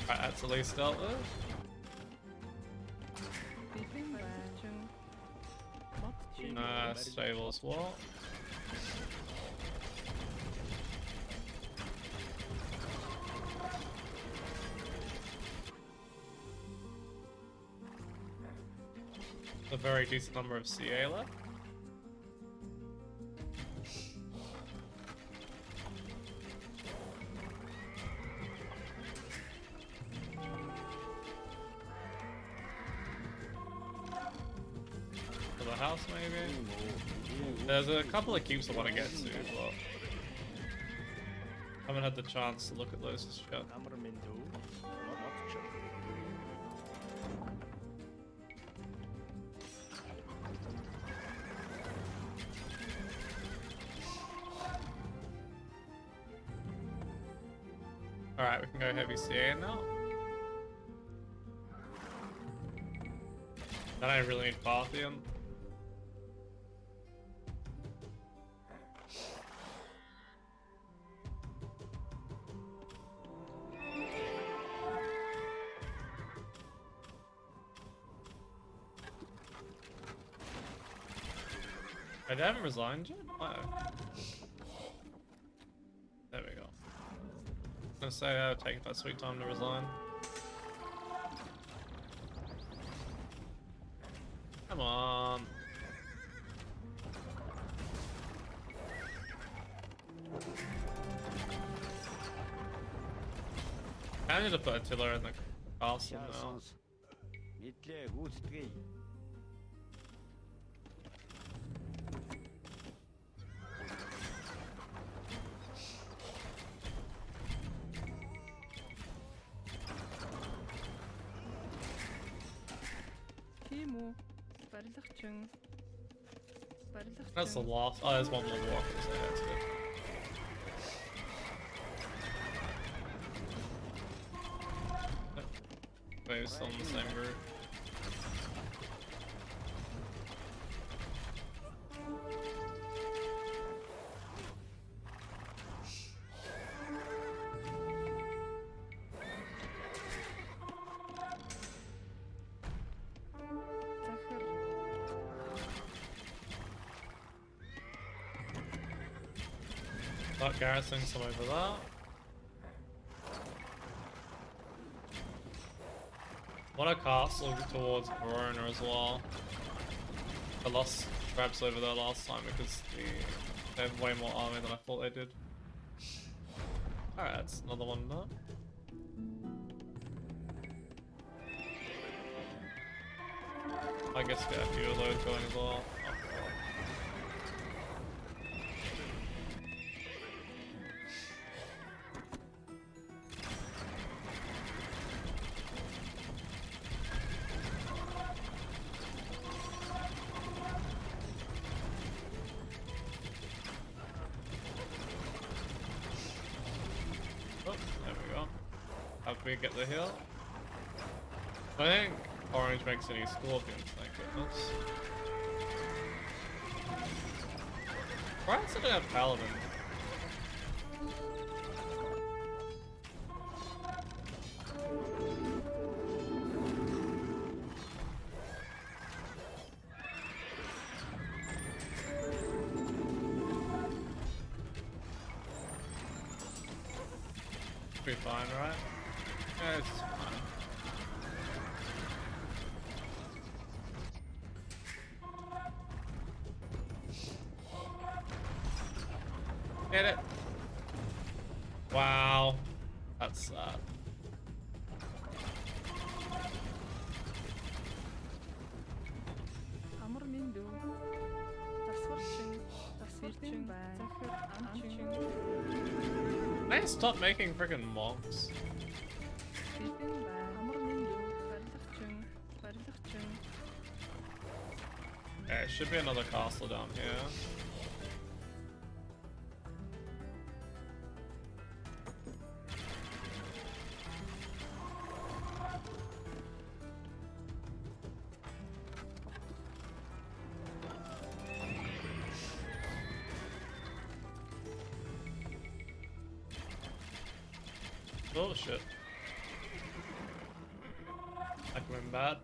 Alright, that's the least dealt with. Stable as well. A very decent number of CA left. For the house, maybe? There's a couple of keeps I want to get to, but haven't had the chance to look at those just yet. Alright, we can go heavy CA now. Then I really need Parthian. I haven't resigned yet? Oh. There we go. I'm gonna say I'll take that sweet time to resign. Come on. I need to put Attila in the castle now. That's the last. Oh, there's one more walk. So that's good. Maybe still in the same group. Start garrisoning some over there. Want a castle towards Verona as well. I lost traps over there last time because they have way more army than I thought they did. Alright, that's another one done. I guess get a few of those going as well. We get the hill. I think orange makes any scorpions, thank goodness. Why else did I have paladin? Be fine, right? Yeah, it's fine. Hit it. Wow. That's sad. Hey, stop making friggin' monks. There should be another castle down here. Oh shit. I come in bad.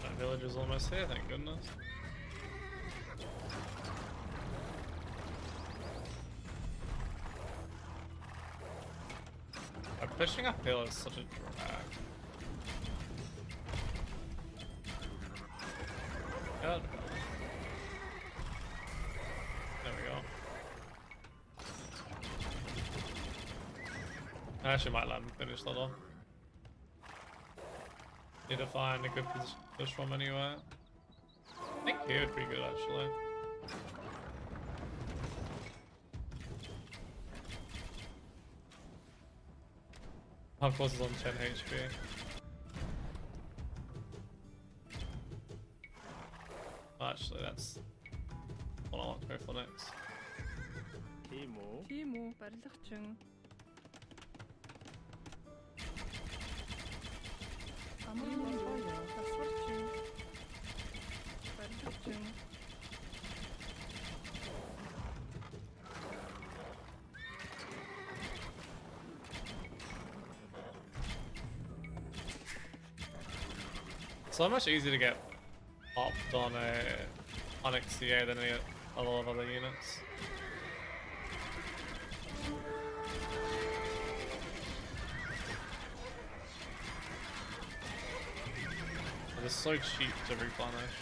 That village is almost here, thank goodness. Pushing uphill is such a drag. God. There we go. I actually might let him finish that off. Need to find a good position to push from anywhere. I think here would be good actually. Of course it's on 10 HP. Actually that's what I want to go for next. Тийм үү, барилгачин. Амар болоо, тасварчин. Барилгачин. So much easier to get popped on a XCA than a lot of other units. It's so cheap to replenish.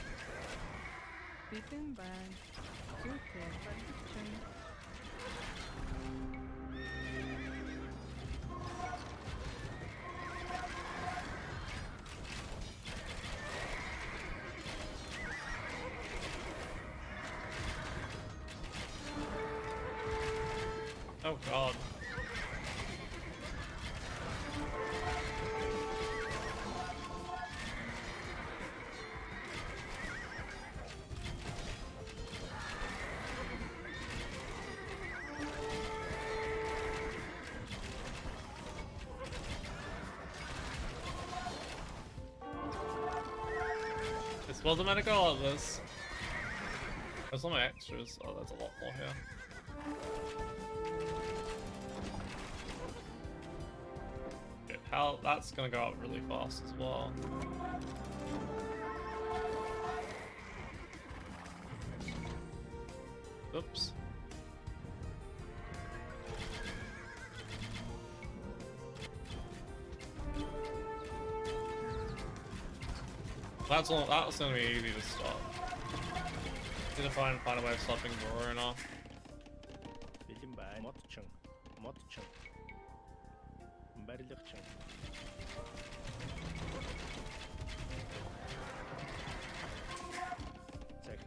Бидэн байна. Зүйтэй, барилгачин. Oh god. This wasn't meant to go like this. There's so many extras. Oh, there's a lot more here. How that's gonna go up really fast as well. Oops. That's gonna be easy to stop. Need to find a way of stopping Roaring off.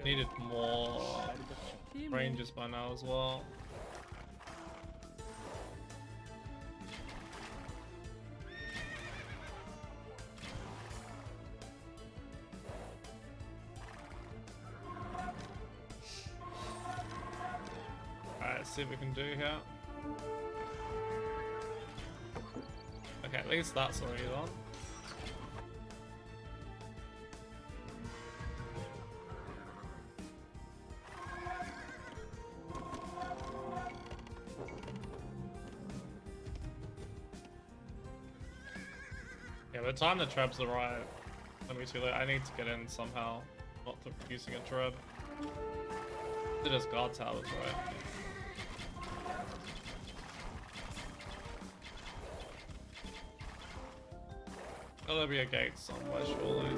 Needed more ranges by now as well. Alright, let's see what we can do here. Okay, at least that's already on. Yeah, by the time the trebs arrive, it's gonna be too late. I need to get in somehow, not using a treb. They're just guard towers, right? Gotta be a gate somewhere, surely.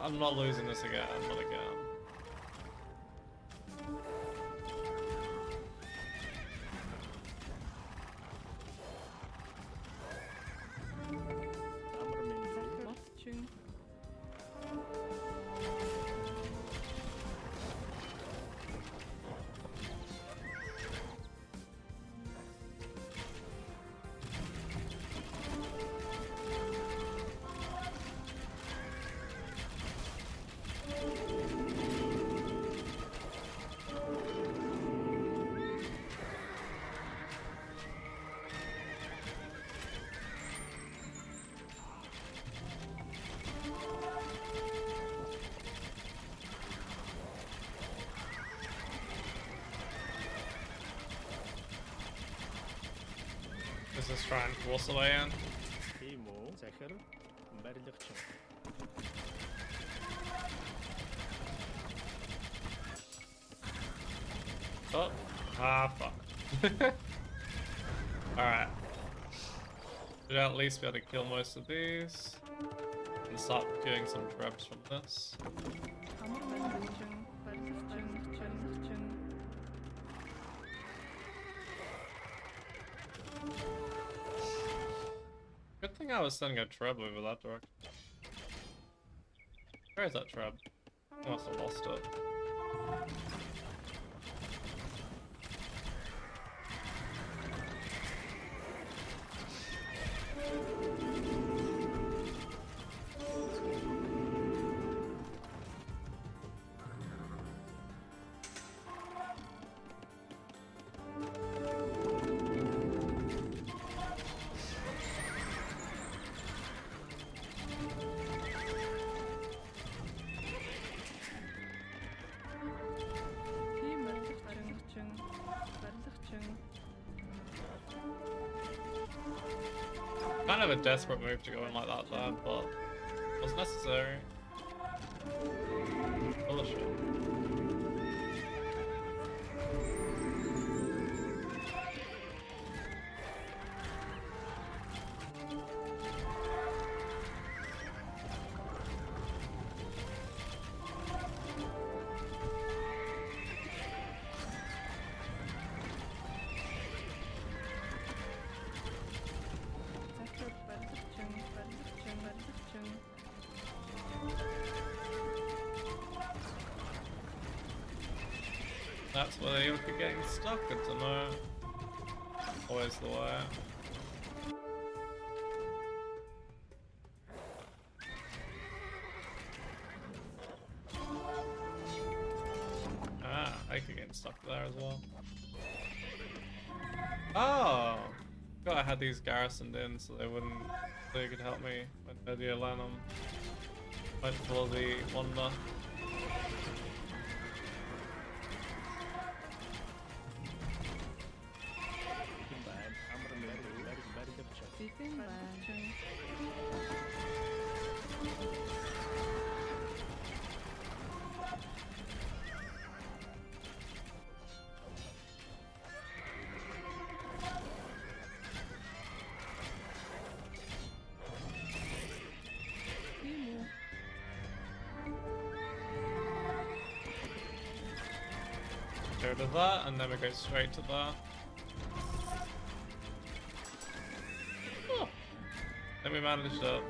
I'm not losing this again, not again. Матчин. Let's just try and force a way in. Тийм үү? Захир барилгач. Oh, fuck. Alright. Should at least be able to kill most of these. And start getting some trebs from this. Амар барилгачин, барилгачин. Good thing I was sending a treb over that direction. Where is that treb? I must have lost it. Тийм барилгачин, барилгачин. Kind of a desperate move to go in like that there, but it was necessary. Bullshit. Захир барилгачин, барилгачин. That's where they could getting stuck, good to know. Always the way. Ah, I could get stuck there as well. Oh! God, I had these garrisoned in so they could help me when Mediolanum went for the wonder. Тийм барилгачин. Тийм үү? Go to that, and then we go straight to that. Oh. Then we managed it.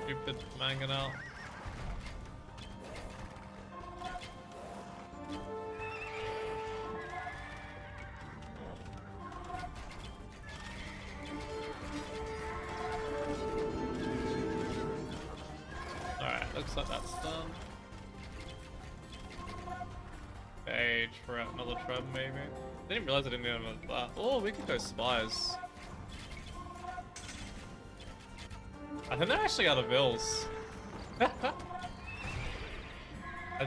Stupid mangonel. Alright, looks like that's done. Age for another treb maybe. Didn't realize I didn't need another that. Oh, we could go spies. I think they're actually out of bills. I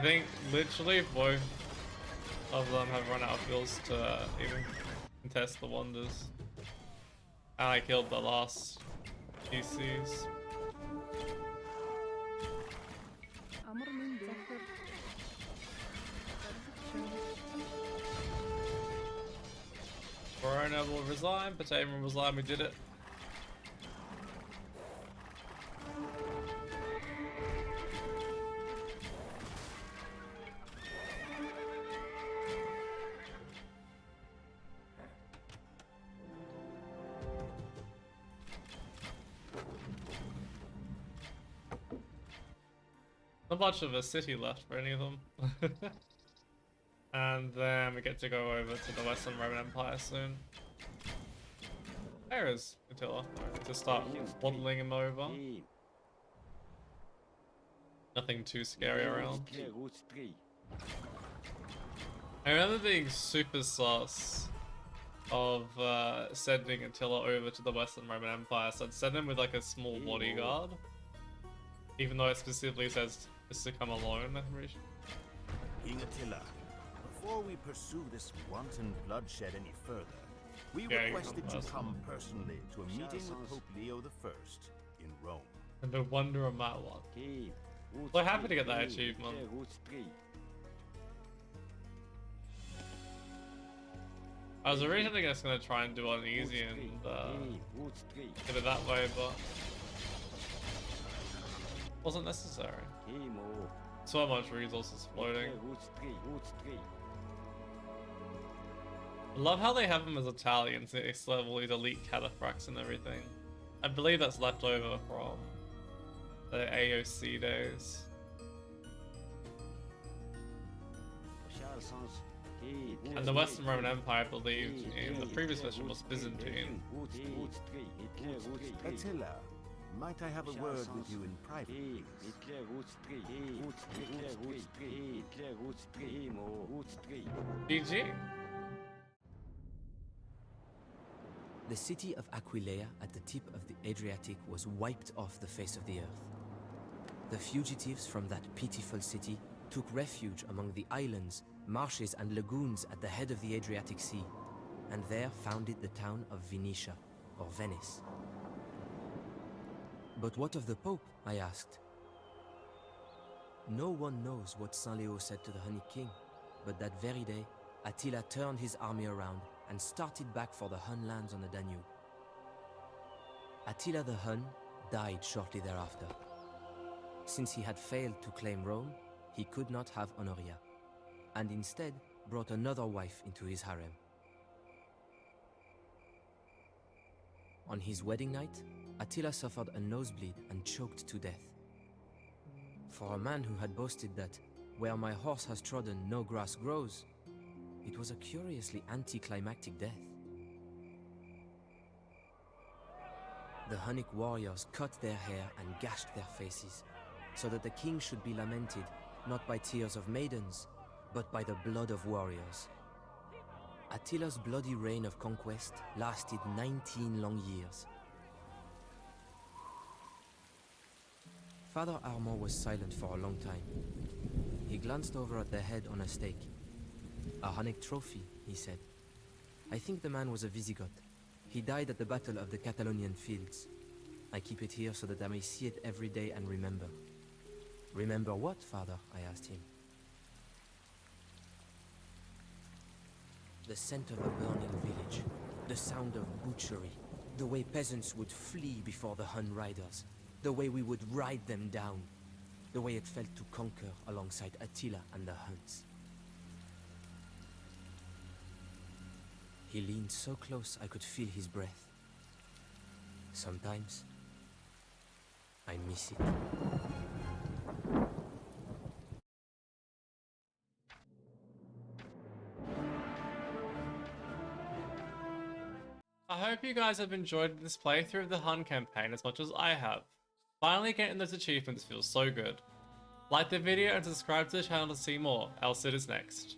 think literally both of them have run out of bills to even contest the wonders. And I killed the last PCs. Амар минь захир. Барилгачин. Corona will resign, Potato will resign, we did it. Not much of a city left for any of them. And then we get to go over to the Western Roman Empire soon. There is Attila. To start waddling him over. Nothing too scary around. I remember being super sus of sending Attila over to the Western Roman Empire, so I'd send him with like a small bodyguard. Even though it specifically says just to come alone, I'm pretty sure. King Attila, Before we pursue this wanton bloodshed any further, we Yeah, you request that come you first. come personally to a meeting with Pope Leo I in Rome. And the wonder of that one. We're happy to get that achievement. I was originally just gonna try and do it easy and get it that way, but wasn't necessary. So much resources floating. I love how they have them as Italians. They still have all these elite cataphracts and everything. I believe that's left over from the AOC days. And the Western Roman Empire believed in the previous version was Byzantine. Attila, might I have a word with you in private, please? GG. The city of Aquileia at the tip of the Adriatic was wiped off the face of the earth. The fugitives from that pitiful city took refuge among the islands, marshes and lagoons at the head of the Adriatic Sea, and there founded the town of Venetia, or Venice. But what of the Pope? I asked. No one knows what Saint Leo said to the Hunnic king, but that very day, Attila turned his army around and started back for the Hun lands on the Danube. Attila the Hun died shortly thereafter. Since he had failed to claim Rome, he could not have Honoria, and instead brought another wife into his harem. On his wedding night, Attila suffered a nosebleed and choked to death. For a man who had boasted that, where my horse has trodden, no grass grows, it was a curiously anticlimactic death. The Hunnic warriors cut their hair and gashed their faces, so that the king should be lamented not by tears of maidens, but by the blood of warriors. Attila's bloody reign of conquest lasted 19 long years. Father Armand was silent for a long time. He glanced over at the head on a stake. A Hunnic trophy, he said. I think the man was a Visigoth. He died at the Battle of the Catalaunian Fields. I keep it here so that I may see it every day and remember. Remember what, Father? I asked him. The scent of a burning village, the sound of butchery, the way peasants would flee before the Hun riders, the way we would ride them down, the way it felt to conquer alongside Attila and the Huns. He leaned so close I could feel his breath. Sometimes, I miss it. I hope you guys have enjoyed this playthrough of the Hun campaign as much as I have. Finally getting those achievements feels so good. Like the video and subscribe to the channel to see more, else it is next.